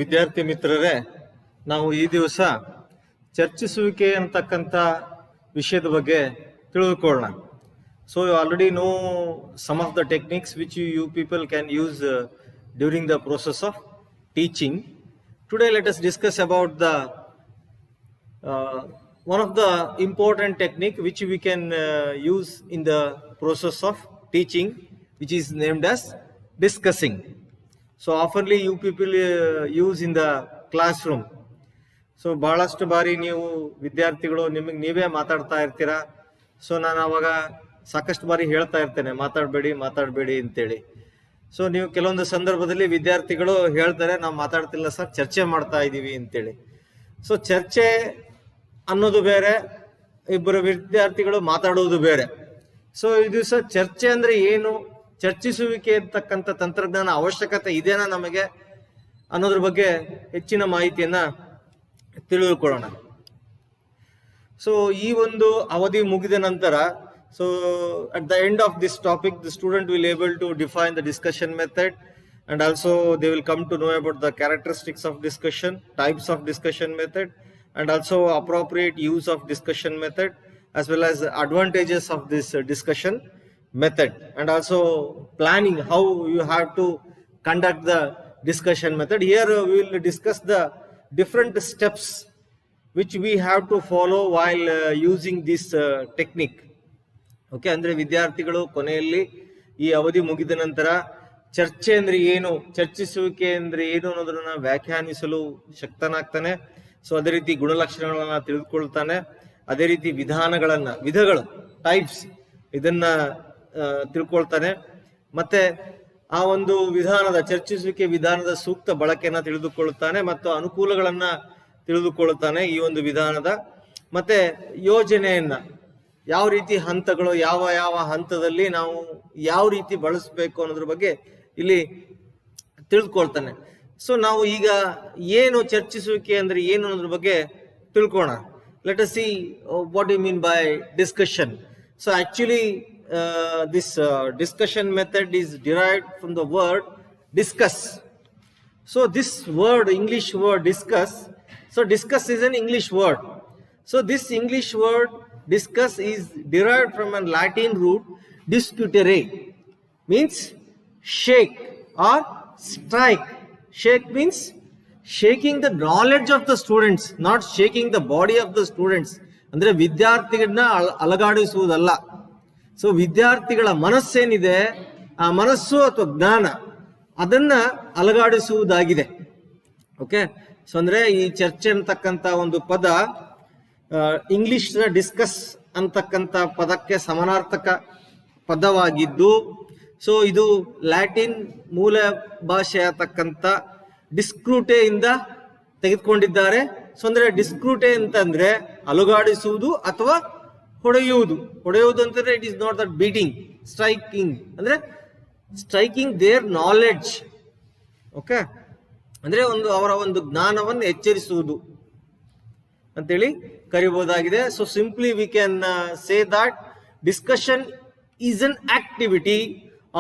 ವಿದ್ಯಾರ್ಥಿ ಮಿತ್ರರೇ, ನಾವು ಈ ದಿವಸ ಚರ್ಚಿಸುವಿಕೆ ಅಂತಕ್ಕಂಥ ವಿಷಯದ ಬಗ್ಗೆ ತಿಳಿದುಕೊಳ್ಳೋಣ. So you already know some of the techniques which you people can use during the process of teaching. Today let us discuss about the one of the important technique which we can use in the process of teaching, which is named as discussing. So oftenly you people use in the classroom. So ಬಹಳಷ್ಟು ಬಾರಿ ನೀವು ವಿದ್ಯಾರ್ಥಿಗಳು ನಿಮಗೆ ನೀವೇ ಮಾತಾಡ್ತಾ ಇರ್ತೀರಾ. So ನಾನು ಅವಾಗ ಸಾಕಷ್ಟು ಬಾರಿ ಹೇಳ್ತಾ ಇರ್ತೇನೆ, ಮಾತಾಡಬೇಡಿ ಅಂತೇಳಿ. ಸೊ ನೀವು ಕೆಲವೊಂದು ಸಂದರ್ಭದಲ್ಲಿ ವಿದ್ಯಾರ್ಥಿಗಳು ಹೇಳ್ತಾರೆ, ನಾವು ಮಾತಾಡ್ತಿಲ್ಲ ಸರ್, ಚರ್ಚೆ ಮಾಡ್ತಾ ಇದ್ದೀವಿ ಅಂತೇಳಿ. ಸೊ ಚರ್ಚೆ ಅನ್ನೋದು ಬೇರೆ, ಇಬ್ಬರು ವಿದ್ಯಾರ್ಥಿಗಳು ಮಾತಾಡೋದು ಬೇರೆ. ಸೊ ಈ ದಿವಸ ಚರ್ಚೆ ಅಂದ್ರೆ ಏನು, ಚರ್ಚಿಸುವಿಕೆ ಅಂತಕ್ಕಂಥ ತಂತ್ರಜ್ಞಾನ ಅವಶ್ಯಕತೆ ಇದೆನಾ ನಮಗೆ ಅನ್ನೋದ್ರ ಬಗ್ಗೆ ಹೆಚ್ಚಿನ ಮಾಹಿತಿಯನ್ನ ತಿಳಿದುಕೊಳ್ಳೋಣ. ಸೊ ಈ ಒಂದು ಅವಧಿ ಮುಗಿದ ನಂತರ, so at the end of this topic the student will able to define the discussion method, and also they will come to know about the characteristics of discussion, types of discussion method, and also appropriate use of discussion method, as well as advantages of this discussion method, and also planning how you have to conduct the discussion method. Here we will discuss the different steps which we have to follow while using this technique. Okay, ಅಂದ್ರೆ ವಿದ್ಯಾರ್ಥಿಗಳು ಕೊನೆಯಲ್ಲಿ ಈ ಅವಧಿ ಮುಗಿದ ನಂತರ ಚರ್ಚೆ ಅಂದ್ರೆ ಏನು, ಚರ್ಚಿಸುವಿಕೆ ಅಂದ್ರೆ ಏನು ಅನ್ನೋದನ್ನ ವ್ಯಾಖ್ಯಾನಿಸಲು ಶಕ್ತನಾಗ್ತಾನೆ. ಸೊ ಅದೇ ರೀತಿ ಗುಣಲಕ್ಷಣಗಳನ್ನ ತಿಳಿದುಕೊಳ್ತಾನೆ, ಅದೇ ರೀತಿ ವಿಧಗಳು ಟೈಪ್ಸ್ ಇದನ್ನ ತಿಳ್ಕೊಳ್ತಾನೆ, ಮತ್ತೆ ಆ ಒಂದು ಚರ್ಚಿಸುವಿಕೆ ವಿಧಾನದ ಸೂಕ್ತ ಬಳಕೆಯನ್ನ ತಿಳಿದುಕೊಳ್ಳುತ್ತಾನೆ ಮತ್ತು ಅನುಕೂಲಗಳನ್ನ ತಿಳಿದುಕೊಳ್ಳುತ್ತಾನೆ ಈ ಒಂದು ವಿಧಾನದ. ಮತ್ತೆ ಯೋಜನೆಯನ್ನ, ಯಾವ ರೀತಿ ಹಂತಗಳು, ಯಾವ ಹಂತದಲ್ಲಿ ನಾವು ಯಾವ ರೀತಿ ಬಳಸಬೇಕು ಅನ್ನೋದ್ರ ಬಗ್ಗೆ ಇಲ್ಲಿ ತಿಳಿದುಕೊಳ್ತಾನೆ. ಸೊ ನಾವು ಈಗ ಏನು ಚರ್ಚಿಸುವಿಕೆ ಅಂದ್ರೆ ಏನು ಅನ್ನೋದ್ರ ಬಗ್ಗೆ ತಿಳ್ಕೋಣ. Let us see what you mean by discussion. So actually this discussion method is derived from the word discuss. So this word, English word discuss, so discuss is an English word. So this English word discuss is derived from a Latin root discutere, means shake or strike. Shake means shaking the knowledge of the students, not shaking the body of the students. ಅಂದ್ರೆ ವಿದ್ಯಾರ್ಥಿಗಳನ್ನ ಅಲಗಾಡಿಸುವುದಲ್ಲ. So ವಿದ್ಯಾರ್ಥಿಗಳ ಮನಸ್ಸೇನಿದೆ, ಆ ಮನಸ್ಸು ಅಥವಾ ಜ್ಞಾನ ಅದನ್ನ ಅಲಗಾಡಿಸುವುದಾಗಿದೆ. Okay, so ಅಂದ್ರೆ ಈ ಚರ್ಚೆ ಅಂತಕ್ಕಂಥ ಒಂದು ಪದ ಇಂಗ್ಲಿಷ್ ಡಿಸ್ಕಸ್ ಅಂತಕ್ಕಂಥ ಪದಕ್ಕೆ ಸಮಾನಾರ್ಥಕ ಪದವಾಗಿದ್ದು, ಸೊ ಇದು ಲ್ಯಾಟಿನ್ ಮೂಲ ಭಾಷೆ ಅಂತಕ್ಕಂಥ ಡಿಸ್ಕ್ರೂಟೆಯಿಂದ ತೆಗೆದುಕೊಂಡಿದ್ದಾರೆ. ಸೊ ಅಂದ್ರೆ ಡಿಸ್ಕ್ರೂಟೆ ಅಂತಂದ್ರೆ ಅಲುಗಾಡಿಸುವುದು ಅಥವಾ ಹೊಡೆಯುವುದು ಅಂತಂದ್ರೆ it is not that beating, striking ಅಂದ್ರೆ ಸ್ಟ್ರೈಕಿಂಗ್ ದೇರ್ ನಾಲೆಡ್ಜ್. ಓಕೆ, ಅಂದ್ರೆ ಅವರ ಒಂದು ಜ್ಞಾನವನ್ನು ಎಚ್ಚರಿಸುವುದು ಅಂತೇಳಿ ಕರಿಬಹುದಾಗಿದೆ. So simply we can say that discussion is an activity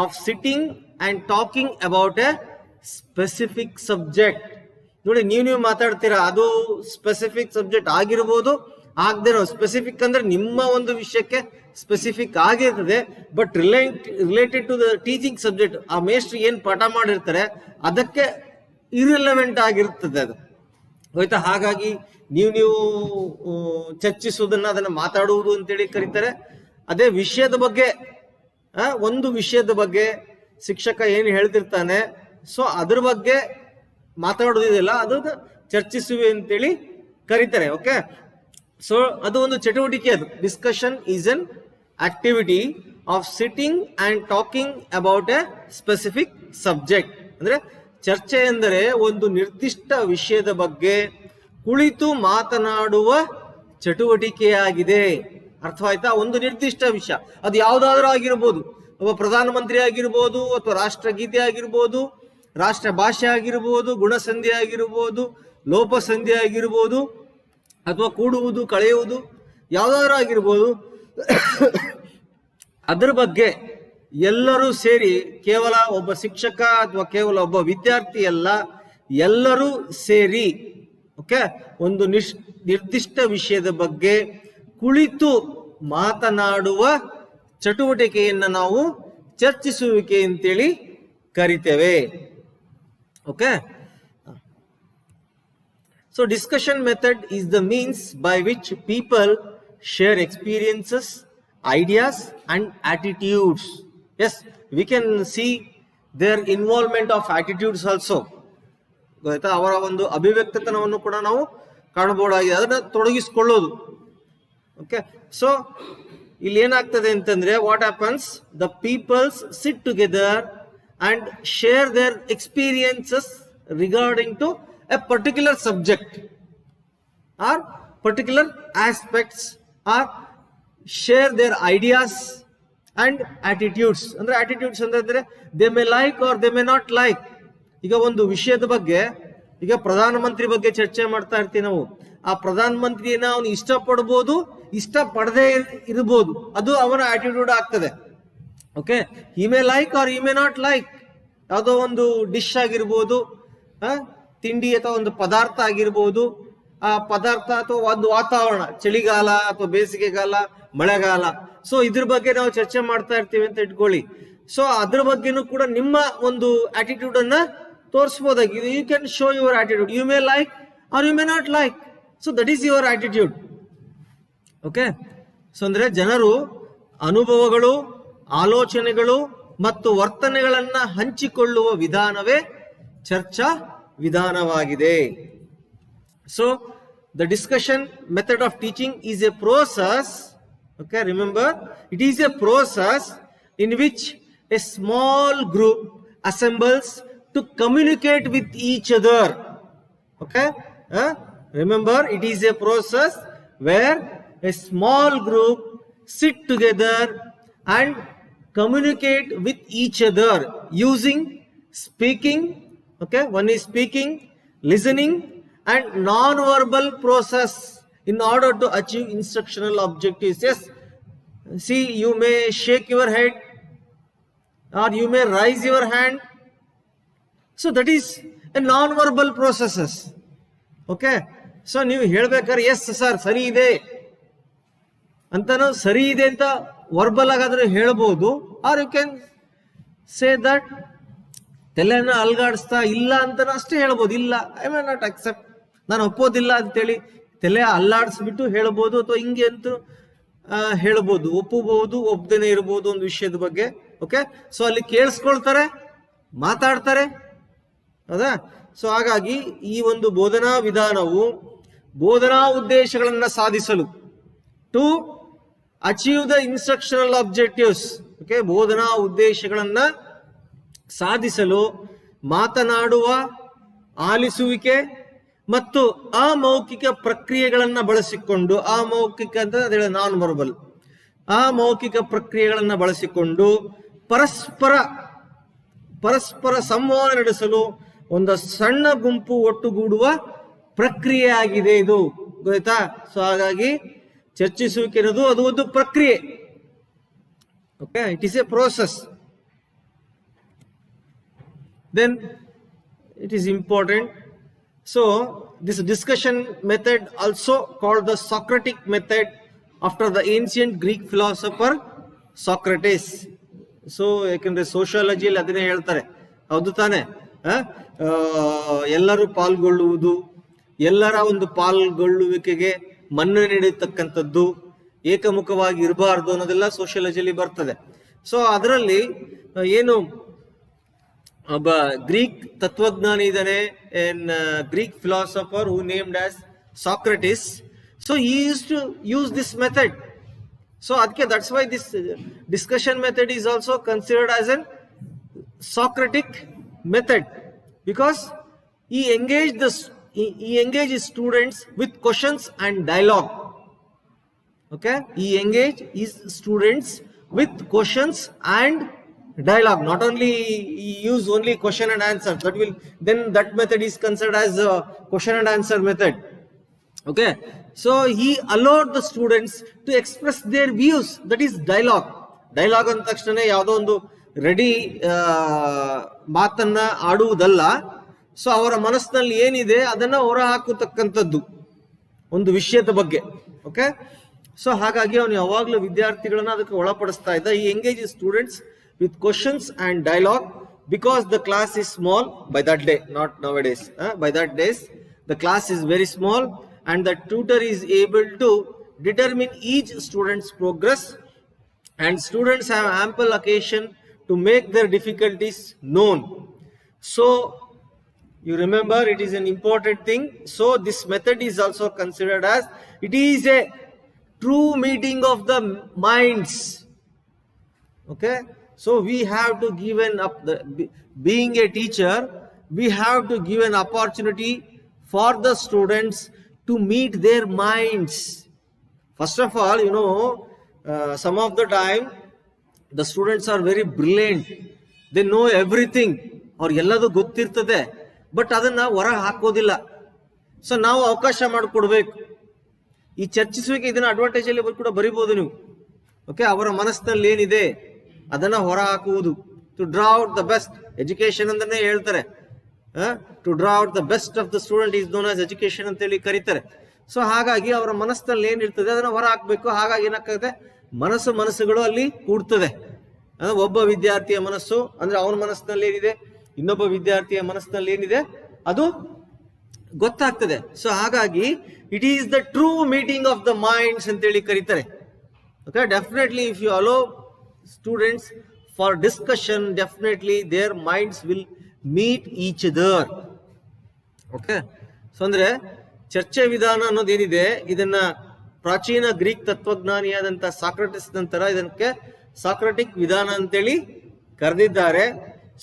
of sitting and talking about a specific subject. ನೋಡಿ, ನೀವು ಮಾತಾಡ್ತೀರಾ, ಅದು ಸ್ಪೆಸಿಫಿಕ್ ಸಬ್ಜೆಕ್ಟ್ ಆಗಿರ್ಬೋದು, ಆಗದೇನೋ. ಸ್ಪೆಸಿಫಿಕ್ ಅಂದ್ರೆ ನಿಮ್ಮ ಒಂದು ವಿಷಯಕ್ಕೆ ಸ್ಪೆಸಿಫಿಕ್ ಆಗಿರ್ತದೆ, but related to the teaching subject, ಆ ಮೇಸ್ಟ್ರು ಏನ್ ಪಾಠ ಮಾಡಿರ್ತಾರೆ ಅದಕ್ಕೆ ಇರ್ರಿಲೆವೆಂಟ್ ಆಗಿರ್ತದೆ ಅದು, ಹೋಯ್ತಾ. ಹಾಗಾಗಿ ನೀವು ಚರ್ಚಿಸುವುದನ್ನ ಅದನ್ನ ಮಾತಾಡುವುದು ಅಂತೇಳಿ ಕರೀತಾರೆ. ಅದೇ ವಿಷಯದ ಬಗ್ಗೆ, ಒಂದು ವಿಷಯದ ಬಗ್ಗೆ ಶಿಕ್ಷಕ ಏನು ಹೇಳ್ತಿರ್ತಾನೆ, ಸೊ ಅದ್ರ ಬಗ್ಗೆ ಮಾತಾಡೋದಿದೆಯಲ್ಲ, ಅದನ್ನ ಚರ್ಚಿಸುವೆ ಅಂತೇಳಿ ಕರೀತಾರೆ. ಓಕೆ, ಸೊ ಅದು ಒಂದು ಚಟುವಟಿಕೆ. ಅದು discussion is an activity of sitting and talking about a specific subject. ಅಂದ್ರೆ ಚರ್ಚೆ ಎಂದರೆ ಒಂದು ನಿರ್ದಿಷ್ಟ ವಿಷಯದ ಬಗ್ಗೆ ಕುಳಿತು ಮಾತನಾಡುವ ಚಟುವಟಿಕೆಯಾಗಿದೆ. ಅರ್ಥವಾಯ್ತಾ? ಒಂದು ನಿರ್ದಿಷ್ಟ ವಿಷಯ, ಅದು ಯಾವುದಾದ್ರೂ ಆಗಿರ್ಬೋದು, ಒಬ್ಬ ಪ್ರಧಾನಮಂತ್ರಿ ಆಗಿರ್ಬೋದು, ಅಥವಾ ರಾಷ್ಟ್ರಗೀತೆ ಆಗಿರ್ಬೋದು, ರಾಷ್ಟ್ರ ಭಾಷೆ ಆಗಿರ್ಬೋದು, ಗುಣಸಂಧಿ ಆಗಿರ್ಬೋದು, ಲೋಪಸಂಧಿ ಆಗಿರ್ಬೋದು, ಅಥವಾ ಕೂಡುವುದು ಕಳೆಯುವುದು ಯಾವುದಾದ್ರೂ ಆಗಿರ್ಬೋದು. ಅದ್ರ ಬಗ್ಗೆ ಎಲ್ಲರೂ ಸೇರಿ, ಕೇವಲ ಒಬ್ಬ ಶಿಕ್ಷಕ ಅಥವಾ ಕೇವಲ ಒಬ್ಬ ವಿದ್ಯಾರ್ಥಿ ಅಲ್ಲ, ಎಲ್ಲರೂ ಸೇರಿ ಓಕೆ ಒಂದು ನಿರ್ದಿಷ್ಟ ವಿಷಯದ ಬಗ್ಗೆ ಕುಳಿತು ಮಾತನಾಡುವ ಚಟುವಟಿಕೆಯನ್ನು ನಾವು ಚರ್ಚಿಸುವಿಕೆ ಅಂತೇಳಿ ಕರಿತೇವೆ. Okay, so discussion method is the means by which people share experiences, ideas and attitudes. Yes, we can see their involvement of attitudes also. ಗೊತ್ತಾ, ಅವರ ಒಂದು ಅಭಿವ್ಯಕ್ತತನವನ್ನು ಕೂಡ ನಾವು ಕಾಣಬಹುದಾಗಿದೆ, ಅದನ್ನ ತೊಡಗಿಸಿಕೊಳ್ಳೋದು. ಓಕೆ, ಸೊ ಇಲ್ಲಿ ಏನಾಗ್ತದೆ ಅಂತಂದ್ರೆ, what happens, the peoples sit together and share their experiences regarding to a particular subject or particular aspects, or share their ideas and attitudes. ಅಂದ್ರೆ attitudes ಅಂದ್ರೆ they may like or they may not like. ಈಗ ಒಂದು ವಿಷಯದ ಬಗ್ಗೆ, ಈಗ ಪ್ರಧಾನಮಂತ್ರಿ ಬಗ್ಗೆ ಚರ್ಚೆ ಮಾಡ್ತಾ ಇರ್ತೀವಿ ನಾವು, ಆ ಪ್ರಧಾನಮಂತ್ರಿಯನ್ನ ಅವನು ಇಷ್ಟಪಡ್ಬೋದು, ಇಷ್ಟಪಡದೇ ಇರಬಹುದು, ಅದು ಅವನ ಆಟಿಟ್ಯೂಡ್ ಆಗ್ತದೆ. Okay, he may like or he may not like. ಯಾವುದೋ ಒಂದು ಡಿಶ್ ಆಗಿರ್ಬೋದು, ತಿಂಡಿ ಅಥವಾ ಒಂದು ಪದಾರ್ಥ ಆಗಿರ್ಬೋದು, ಆ ಪದಾರ್ಥ ಅಥವಾ ಒಂದು ವಾತಾವರಣ, ಚಳಿಗಾಲ ಅಥವಾ ಬೇಸಿಗೆಗಾಲ, ಮಳೆಗಾಲ, ಸೊ ಇದ್ರ ಬಗ್ಗೆ ನಾವು ಚರ್ಚೆ ಮಾಡ್ತಾ ಇರ್ತೀವಿ ಅಂತ ಇಟ್ಕೊಳ್ಳಿ. ಸೊ ಅದ್ರ ಬಗ್ಗೆನೂ ಕೂಡ ನಿಮ್ಮ ಒಂದು ಆಟಿಟ್ಯೂಡ್ ಅನ್ನ ತೋರಿಸಬಹುದಾಗಿದೆ. You can show your attitude. You may like or you may not like, so that is your attitude. Okay, so ಅಂದ್ರೆ ಜನರು ಅನುಭವಗಳು, ಆಲೋಚನೆಗಳು ಮತ್ತು ವರ್ತನೆಗಳನ್ನ ಹಂಚಿಕೊಳ್ಳುವ ವಿಧಾನವೇ ಚರ್ಚಾ ವಿಧಾನವಾಗಿದೆ. So the discussion method of teaching is a process. Okay, remember, it is a process in which a small group assembles to communicate with each other. Okay, remember, it is a process where a small group sit together and communicate with each other using speaking. Okay, one is speaking, listening and non-verbal process in order to achieve instructional objectives. Yes, see, you may shake your head or you may raise your hand, so that is a non-verbal processes. Okay, so ನೀವು ಹೇಳ್ಬೇಕಾದ್ರೆ yes sir ಸರಿ ಇದೆ ಅಂತಾನು ಸರಿ ಇದೆ ಅಂತ verbal ಆಗಾದ್ರೆ ಹೇಳ್ಬೋದು, or you can say that ತಲೆನ ಅಲ್ಗಾಡಿಸ್ತಾ ಇಲ್ಲ ಅಂತ ಅಷ್ಟೇ ಹೇಳ್ಬೋದು. ಇಲ್ಲ, ಐ ಮೇ ನಾಟ್ ಅಕ್ಸೆಪ್ಟ್, ನಾನು ಒಪ್ಪೋದಿಲ್ಲ ಅಂತೇಳಿ ತಲೆ ಅಲ್ಲಾಡಿಸ್ಬಿಟ್ಟು ಹೇಳ್ಬೋದು, ಅಥವಾ ಹಿಂಗೆ ಅಂತ ಹೇಳ್ಬೋದು, ಒಪ್ಪಬಹುದು, ಒಪ್ಪದೇನೆ ಇರ್ಬೋದು ಒಂದು ವಿಷಯದ ಬಗ್ಗೆ. ಓಕೆ, ಸೊ ಅಲ್ಲಿ ಕೇಳಿಸ್ಕೊಳ್ತಾರೆ, ಮಾತಾಡ್ತಾರೆ, ಹೌದಾ? ಸೊ ಹಾಗಾಗಿ ಈ ಒಂದು ಬೋಧನಾ ವಿಧಾನವು ಬೋಧನಾ ಉದ್ದೇಶಗಳನ್ನ ಸಾಧಿಸಲು, to achieve the instructional objectives, okay, ಬೋಧನಾ ಉದ್ದೇಶಗಳನ್ನ ಸಾಧಿಸಲು ಮಾತನಾಡುವ, ಆಲಿಸುವಿಕೆ ಮತ್ತು ಅಮೌಖಿಕ ಪ್ರಕ್ರಿಯೆಗಳನ್ನ ಬಳಸಿಕೊಂಡು, ಅಮೌಖಿಕ ಅಂತ ಹೇಳಿ ನಾನ್ ವರ್ಬಲ್, ಅಮೌಖಿಕ ಪ್ರಕ್ರಿಯೆಗಳನ್ನ ಬಳಸಿಕೊಂಡು ಪರಸ್ಪರ ಸಂವಾದ ನಡೆಸಲು ಒಂದು ಸಣ್ಣ ಗುಂಪು ಒಟ್ಟುಗೂಡುವ ಪ್ರಕ್ರಿಯೆ ಆಗಿದೆ ಇದು, ಗೊತ್ತಾ? ಸೊ ಹಾಗಾಗಿ ಚರ್ಚಿಸುವಿಕೆ ಅನ್ನೋದು ಅದು ಒಂದು ಪ್ರಕ್ರಿಯೆ. Okay, it is a process. Then it is important. So this discussion method, also called the Socratic method, after the ancient Greek philosopher Socrates. So ಯಾಕಂದ್ರೆ ಸೋಷಿಯಾಲಜಿಯಲ್ಲಿ ಅದನ್ನೇ ಹೇಳ್ತಾರೆ, ಹೌದು ತಾನೆ? ಎಲ್ಲರೂ ಪಾಲ್ಗೊಳ್ಳುವುದು, ಎಲ್ಲರ ಒಂದು ಪಾಲ್ಗೊಳ್ಳುವಿಕೆಗೆ ಮನ್ನಣೆ ನೀಡತಕ್ಕಂಥದ್ದು, ಏಕಮುಖವಾಗಿ ಇರಬಾರ್ದು ಅನ್ನೋದೆಲ್ಲ ಸೋಷಿಯಾಲಜಿಯಲ್ಲಿ ಬರ್ತದೆ. ಸೊ ಅದರಲ್ಲಿ ಏನು ಒಬ್ಬ ಗ್ರೀಕ್ ತತ್ವಜ್ಞಾನಿ ಇದ್ದಾನೆ, Greek philosopher who named as Socrates. So he used to use this method. So ಅದಕ್ಕೆ that's why this discussion method is also considered as an Socratic method, because he engaged his students with questions and dialogue. Okay, he engaged his students with questions and dialogue. Not only use only question and answer, that method is considered as a question and answer method. Okay, so he allowed the students to express their views, that is dialogue. Dialogue ಅಂದ ತಕ್ಷಣ ಯಾವುದೋ ಒಂದು ready ಮಾತನ್ನ ಆಡುವುದಲ್ಲ. So ಅವರ ಮನಸ್ಸಿನಲ್ಲಿ ಏನಿದೆ ಅದನ್ನ ಹೊರ ಹಾಕತಕ್ಕಂಥದ್ದು ಒಂದು ವಿಷಯದ ಬಗ್ಗೆ. ಓಕೆ, ಸೊ ಹಾಗಾಗಿ ಅವನು ಯಾವಾಗಲೂ ವಿದ್ಯಾರ್ಥಿಗಳನ್ನ ಅದಕ್ಕೆ ಒಳಪಡಿಸ್ತಾ ಇದ್ದ. ಈ engage students with questions and dialogue because the class is small by that day, not nowadays. By that days the class is very small and the tutor is able to determine each student's progress, and students have ample occasion to make their difficulties known. So you remember, it is an important thing. So this method is also considered as, it is a true meeting of the minds. Okay, so we have to give being a teacher, we have to give an opportunity for the students to meet their minds. First of all, some of the time the students are very brilliant, they know everything, ಅವ್ರಿಗೆಲ್ಲದು ಗೊತ್ತಿರ್ತದೆ, but ಅದನ್ನ ಹೊರ ಹಾಕೋದಿಲ್ಲ. So ನಾವು ಅವಕಾಶ ಮಾಡಿಕೊಡ್ಬೇಕು. ಈ ಚರ್ಚಿಸುವಿಕೆ ಇದನ್ನ advantage ಅಲ್ಲಿ ಕೂಡ ಬರಿಬಹುದು ನೀವು. ಓಕೆ, ಅವರ ಮನಸ್ಸಿನಲ್ಲಿ ಏನಿದೆ ಅದನ್ನ ಹೊರ ಹಾಕುವುದು. To draw out the best education ಅಂತಾನೆ ಹೇಳ್ತಾರೆ. To draw out the best of the student is known as education ಅಂತ ಹೇಳಿ ಕರೀತಾರೆ. ಸೊ ಹಾಗಾಗಿ ಅವರ ಮನಸ್ಸಿನಲ್ಲಿ ಏನಿರ್ತದೆ ಅದನ್ನ ಹೊರ ಹಾಕ್ಬೇಕು. ಹಾಗಾಗಿ ಏನಾಗ್ತದೆ, ಮನಸ್ಸುಗಳು ಅಲ್ಲಿ ಕೂಡ್ತದೆ. ಒಬ್ಬ ವಿದ್ಯಾರ್ಥಿಯ ಮನಸ್ಸು ಅಂದ್ರೆ ಅವನ ಮನಸ್ಸಿನಲ್ಲಿ ಏನಿದೆ, ಇನ್ನೊಬ್ಬ ವಿದ್ಯಾರ್ಥಿಯ ಮನಸ್ಸಿನಲ್ಲಿ ಏನಿದೆ ಅದು ಗೊತ್ತಾಗ್ತದೆ. ಸೊ ಹಾಗಾಗಿ it is the true meeting of the minds ಅಂತೇಳಿ ಕರೀತಾರೆ. Okay, definitely if you allow students for discussion, definitely their minds will meet each other. Okay, so ಅಂದ್ರೆ ಚರ್ಚೆ ವಿಧಾನ ಅನ್ನೋದೇನಿದೆ, ಇದನ್ನ ಪ್ರಾಚೀನ ಗ್ರೀಕ್ ತತ್ವಜ್ಞಾನಿಯಾದಂತ ಸಾಕ್ರಟಿಸ್ ನಂತರ ಇದಕ್ಕೆ ಸಾಕ್ರೆಟಿಕ್ ವಿಧಾನ ಅಂತೇಳಿ ಕರೆದಿದ್ದಾರೆ.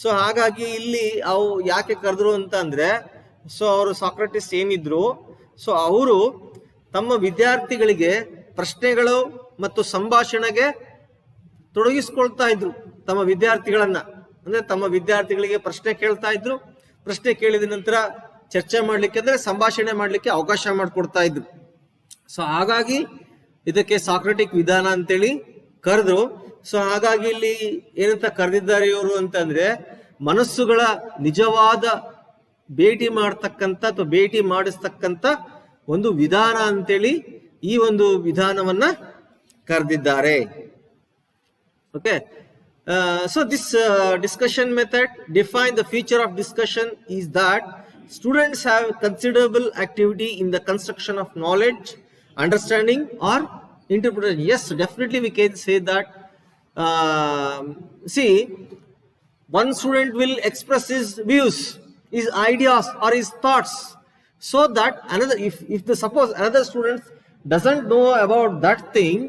ಸೊ ಹಾಗಾಗಿ ಇಲ್ಲಿ ಅವು ಯಾಕೆ ಕರೆದ್ರು ಅಂತ ಅಂದ್ರೆ, ಸೊ ಅವರು ಸಾಕ್ರೆಟಿಸ್ ಏನಿದ್ರು, ಸೊ ಅವರು ತಮ್ಮ ವಿದ್ಯಾರ್ಥಿಗಳಿಗೆ ಪ್ರಶ್ನೆಗಳು ಮತ್ತು ಸಂಭಾಷಣೆಗೆ ತೊಡಗಿಸ್ಕೊಳ್ತಾ ಇದ್ರು. ತಮ್ಮ ವಿದ್ಯಾರ್ಥಿಗಳನ್ನ ಅಂದ್ರೆ ತಮ್ಮ ವಿದ್ಯಾರ್ಥಿಗಳಿಗೆ ಪ್ರಶ್ನೆ ಕೇಳ್ತಾ ಇದ್ರು. ಪ್ರಶ್ನೆ ಕೇಳಿದ ನಂತರ ಚರ್ಚೆ ಮಾಡ್ಲಿಕ್ಕೆ ಅಂದ್ರೆ ಸಂಭಾಷಣೆ ಮಾಡ್ಲಿಕ್ಕೆ ಅವಕಾಶ ಮಾಡಿಕೊಡ್ತಾ ಇದ್ರು. ಸೊ ಹಾಗಾಗಿ ಇದಕ್ಕೆ ಸಾಕ್ರೆಟಿಕ್ ವಿಧಾನ ಅಂತೇಳಿ ಕರೆದ್ರು. ಸೊ ಹಾಗಾಗಿ ಇಲ್ಲಿ ಏನಂತ ಕರೆದಿದ್ದಾರೆ ಇವರು ಅಂತಂದ್ರೆ, ಮನಸ್ಸುಗಳ ನಿಜವಾದ ಭೇಟಿ ಮಾಡ್ತಕ್ಕಂಥ ಅಥವಾ ಭೇಟಿ ಮಾಡಿಸ್ತಕ್ಕಂಥ ಒಂದು ವಿಧಾನ ಅಂತೇಳಿ ಈ ಒಂದು ವಿಧಾನವನ್ನ ಕರೆದಿದ್ದಾರೆ. Okay, so this discussion method define the feature of discussion is that students have considerable activity in the construction of knowledge, understanding or interpretation. Yes, definitely we can say that. See, one student will express his views, his ideas or his thoughts, so that another, if suppose another student doesn't know about that thing,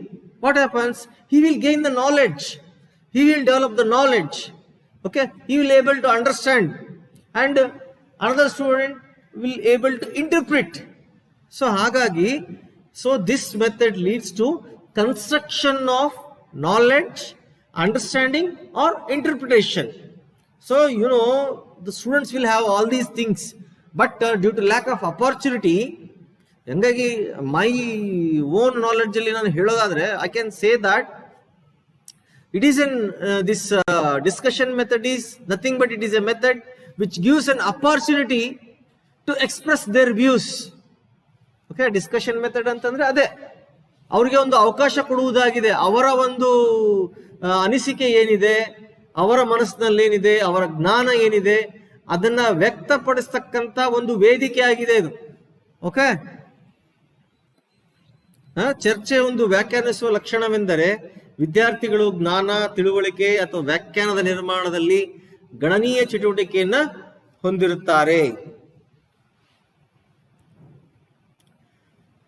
what happens? He will gain the knowledge. He will develop the knowledge. Okay, he will able to understand, and another student will able to interpret. So hagagi, so this method leads to construction of knowledge, understanding or interpretation. So the students will have all these things, but due to lack of opportunity, ಹಂಗಾಗಿ my own knowledge ಅಲ್ಲಿ ನಾನು ಹೇಳೋದಾದ್ರೆ, I can say that it is this discussion method is nothing but it is a method which gives an opportunity to express their views. Okay, discussion method ಅಂತಂದ್ರೆ ಅದೇ ಅವರಿಗೆ ಒಂದು ಅವಕಾಶ ಕೊಡುವುದಾಗಿದೆ. ಅವರ ಒಂದು ಅನಿಸಿಕೆ ಏನಿದೆ, ಅವರ ಮನಸ್ಸಿನಲ್ಲಿ ಏನಿದೆ, ಅವರ ಜ್ಞಾನ ಏನಿದೆ ಅದನ್ನ ವ್ಯಕ್ತಪಡಿಸ್ತಕ್ಕಂತ ಒಂದು ವೇದಿಕೆ ಆಗಿದೆ ಇದು. ಓಕೆ, ಚರ್ಚೆ ಒಂದು ವ್ಯಾಖ್ಯಾನಿಸುವ ಲಕ್ಷಣವೆಂದರೆ ವಿದ್ಯಾರ್ಥಿಗಳು ಜ್ಞಾನ, ತಿಳುವಳಿಕೆ ಅಥವಾ ವ್ಯಾಖ್ಯಾನದ ನಿರ್ಮಾಣದಲ್ಲಿ ಗಣನೀಯ ಚಟುವಟಿಕೆಯನ್ನ ಹೊಂದಿರುತ್ತಾರೆ.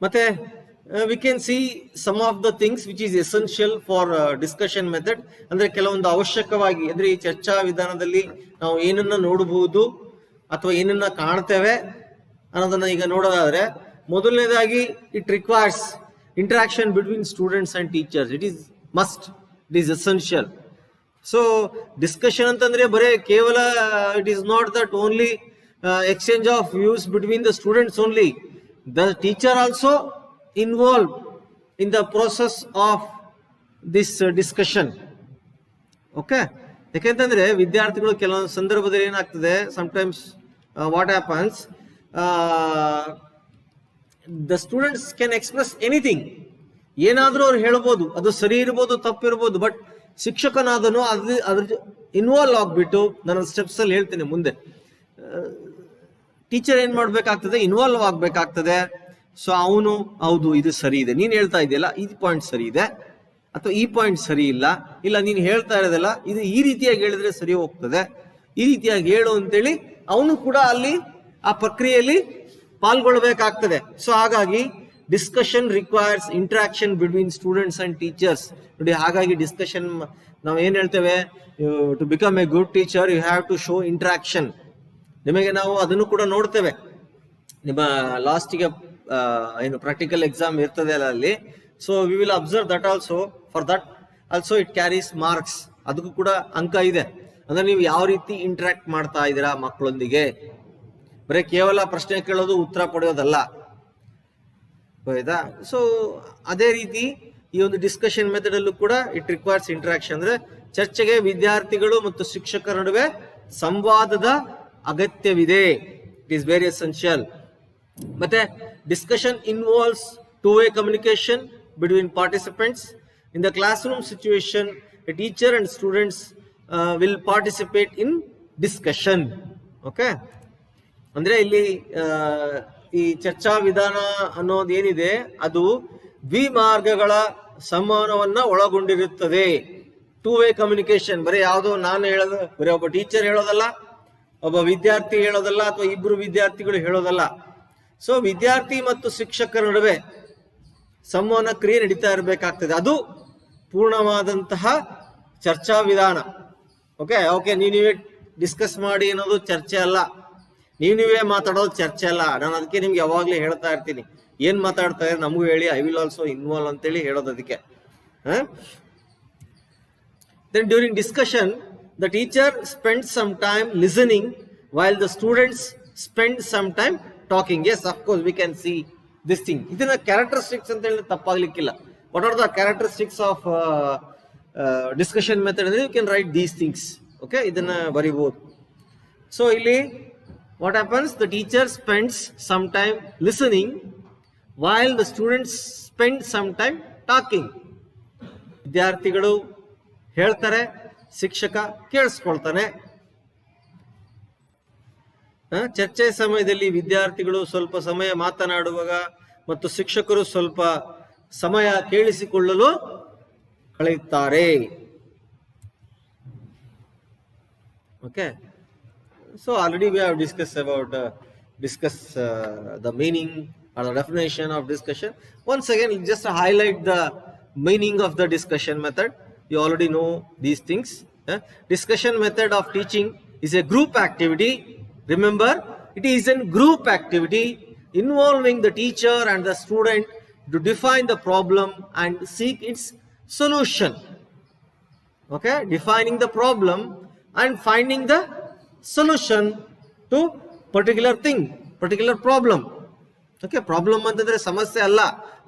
ಮತ್ತೆ we can see some of the things which is essential for discussion method. ಅಂದ್ರೆ ಕೆಲವೊಂದು ಅವಶ್ಯಕವಾಗಿ, ಅಂದ್ರೆ ಈ ಚರ್ಚಾ ವಿಧಾನದಲ್ಲಿ ನಾವು ಏನನ್ನ ನೋಡಬಹುದು ಅಥವಾ ಏನನ್ನ ಕಾಣ್ತೇವೆ ಅನ್ನೋದನ್ನ ಈಗ ನೋಡೋದಾದ್ರೆ, ಮೊದಲನೇದಾಗಿ it requires interaction between students and teachers. It is must, it is essential. So discussion ಅಂತಂದ್ರೆ ಬರೇ ಕೇವಲ it is not that only exchange of views between the students only. The teacher also involved in the process of this discussion. Okay, ಯಾಕೆಂತಂದ್ರೆ ವಿದ್ಯಾರ್ಥಿಗಳು ಕೆಲವೊಂದು ಸಂದರ್ಭದಲ್ಲಿ ಏನಾಗ್ತದೆ, sometimes what happens, the students can express anything. ಏನಾದರೂ ಅವ್ರು ಹೇಳ್ಬೋದು, ಅದು ಸರಿ ಇರ್ಬೋದು ತಪ್ಪಿರ್ಬೋದು, ಬಟ್ ಶಿಕ್ಷಕನಾದನು ಅದ್ರ ಇನ್ವಾಲ್ವ್ ಆಗ್ಬಿಟ್ಟು, ನಾನು ಸ್ಟೆಪ್ಸ್ ಅಲ್ಲಿ ಹೇಳ್ತೀನಿ ಮುಂದೆ, ಟೀಚರ್ ಏನ್ ಮಾಡ್ಬೇಕಾಗ್ತದೆ, ಇನ್ವಾಲ್ವ್ ಆಗ್ಬೇಕಾಗ್ತದೆ. ಸೊ ಅವನು ಹೌದು ಇದು ಸರಿ ಇದೆ, ನೀನ್ ಹೇಳ್ತಾ ಇದೆಯಲ್ಲ ಈ ಪಾಯಿಂಟ್ ಸರಿ ಇದೆ, ಅಥವಾ ಈ ಪಾಯಿಂಟ್ ಸರಿ ಇಲ್ಲ, ಇಲ್ಲ ನೀನ್ ಹೇಳ್ತಾ ಇರೋದಲ್ಲ ಇದು ಈ ರೀತಿಯಾಗಿ ಹೇಳಿದ್ರೆ ಸರಿ ಹೋಗ್ತದೆ, ಈ ರೀತಿಯಾಗಿ ಹೇಳು ಅಂತೇಳಿ ಅವನು ಕೂಡ ಅಲ್ಲಿ ಆ ಪ್ರಕ್ರಿಯೆಯಲ್ಲಿ ಪಾಲ್ಗೊಳ್ಬೇಕಾಗ್ತದೆ. ಸೊ ಹಾಗಾಗಿ discussion requires interaction between students and teachers. ನೋಡಿ, ಹಾಗಾಗಿ ಡಿಸ್ಕಷನ್ ನಾವು ಏನ್ ಹೇಳ್ತೇವೆ, to become a good teacher you have to show interaction. ನಿಮಗೆ ನಾವು ಅದನ್ನು ಕೂಡ ನೋಡ್ತೇವೆ, ನಿಮ್ಮ ಲಾಸ್ಟಿಗೆ ಏನು ಪ್ರಾಕ್ಟಿಕಲ್ ಎಕ್ಸಾಮ್ ಇರ್ತದೆ ಅಲ್ಲ ಅಲ್ಲಿ. So we will observe that also, for that also it carries marks, ಅದಕ್ಕೂ ಕೂಡ ಅಂಕ ಇದೆ. ಅಂದ್ರೆ ನೀವು ಯಾವ ರೀತಿ ಇಂಟ್ರಾಕ್ಟ್ ಮಾಡ್ತಾ ಇದ್ದೀರಾ ಮಕ್ಕಳೊಂದಿಗೆ, ಬರೀ ಕೇವಲ ಪ್ರಶ್ನೆ ಕೇಳೋದು ಉತ್ತರ ಪಡೆಯೋದಲ್ಲ, ಆಯ್ತಾ. ಸೊ ಅದೇ ರೀತಿ ಈ ಒಂದು ಡಿಸ್ಕಷನ್ ಮೆಥಡ್ ಅಲ್ಲೂ ಕೂಡ ಇಟ್ ರಿಕ್ವೈರ್ಸ್ ಇಂಟ್ರಾಕ್ಷನ್, ಅಂದ್ರೆ ಚರ್ಚೆಗೆ ವಿದ್ಯಾರ್ಥಿಗಳು ಮತ್ತು ಶಿಕ್ಷಕರ ನಡುವೆ ಸಂವಾದದ ಅಗತ್ಯವಿದೆ. It is very essential. ಮತ್ತೆ discussion involves two-way communication between participants. In the classroom situation, a teacher and students will participate in discussion. Okay, ಅಂದ್ರೆ ಇಲ್ಲಿ ಈ ಚರ್ಚಾ ವಿಧಾನ ಅನ್ನೋದೇನಿದೆ ಅದು ದ್ವಿಮಾರ್ಗಗಳ ಸಂವಹನವನ್ನ ಒಳಗೊಂಡಿರುತ್ತದೆ. ಟೂ-ವೇ ಕಮ್ಯುನಿಕೇಶನ್, ಬರೀ ಯಾವುದೋ ನಾನು ಹೇಳೋದು, ಬರೀ ಒಬ್ಬ ಟೀಚರ್ ಹೇಳೋದಲ್ಲ, ಒಬ್ಬ ವಿದ್ಯಾರ್ಥಿ ಹೇಳೋದಲ್ಲ, ಅಥವಾ ಇಬ್ರು ವಿದ್ಯಾರ್ಥಿಗಳು ಹೇಳೋದಲ್ಲ. ಸೊ ವಿದ್ಯಾರ್ಥಿ ಮತ್ತು ಶಿಕ್ಷಕರ ನಡುವೆ ಸಂವಹನ ಕ್ರಿಯೆ ನಡೀತಾ ಇರಬೇಕಾಗ್ತದೆ, ಅದು ಪೂರ್ಣವಾದಂತಹ ಚರ್ಚಾ ವಿಧಾನ. ಓಕೆ ನೀವೇ ಡಿಸ್ಕಸ್ ಮಾಡಿ ಅನ್ನೋದು ಚರ್ಚೆ ಅಲ್ಲ, ನೀವೇ ಮಾತಾಡೋದು ಚರ್ಚೆ ಅಲ್ಲ. ನಾನು ಅದಕ್ಕೆ ನಿಮ್ಗೆ ಯಾವಾಗ್ಲೂ ಹೇಳ್ತಾ ಇರ್ತೀನಿ, ಏನ್ ಮಾತಾಡ್ತಾ ಇದ್ರೆ ನಮಗೂ ಹೇಳಿ, ಐ ವಿಲ್ ಆಲ್ಸೋ ಇನ್ವಾಲ್ವ್ ಅಂತೇಳಿ ಹೇಳೋದು ಅದಕ್ಕೆ. Then during discussion, the teacher spends some time listening while the students spend some time talking. Yes, of course we can see this thing. ಇದನ್ನ ಕ್ಯಾರೆಕ್ಟರಿಸ್ಟಿಕ್ಸ್ ಅಂತ ಹೇಳಿ ತಪ್ಪಾಗ್ಲಿಕ್ಕಿಲ್ಲ. What are the characteristics of discussion method? You can write these things. Okay, ಇದನ್ನ ಬರಿಬಹುದು. So ಇಲ್ಲಿ what happens? The teacher spends some time listening while the students spend some time talking. ವಿದ್ಯಾರ್ಥಿಗಳು ಹೇಳ್ತಾರೆ, ಶಿಕ್ಷಕ ಕೇಳಿಸ್ಕೊಳ್ತಾನೆ. ಚರ್ಚೆ ಸಮಯದಲ್ಲಿ ವಿದ್ಯಾರ್ಥಿಗಳು ಸ್ವಲ್ಪ ಸಮಯ ಮಾತನಾಡುವಾಗ ಮತ್ತು ಶಿಕ್ಷಕರು ಸ್ವಲ್ಪ ಸಮಯ ಕೇಳಿಸಿಕೊಳ್ಳಲು ಕಳೆಯುತ್ತಾರೆ. Okay, so already we have discuss the meaning or the definition of discussion. Once again, just highlight the meaning of the discussion method. You already know these things. Discussion method of teaching is a group activity. Remember, it is a group activity involving the teacher and the student to define the problem and seek its solution. Okay, defining the problem and finding the solution to particular thing, particular problem. Okay, problem ಅಂತಂದ್ರೆ ಸಮಸ್ಯೆ ಅಲ್ಲ,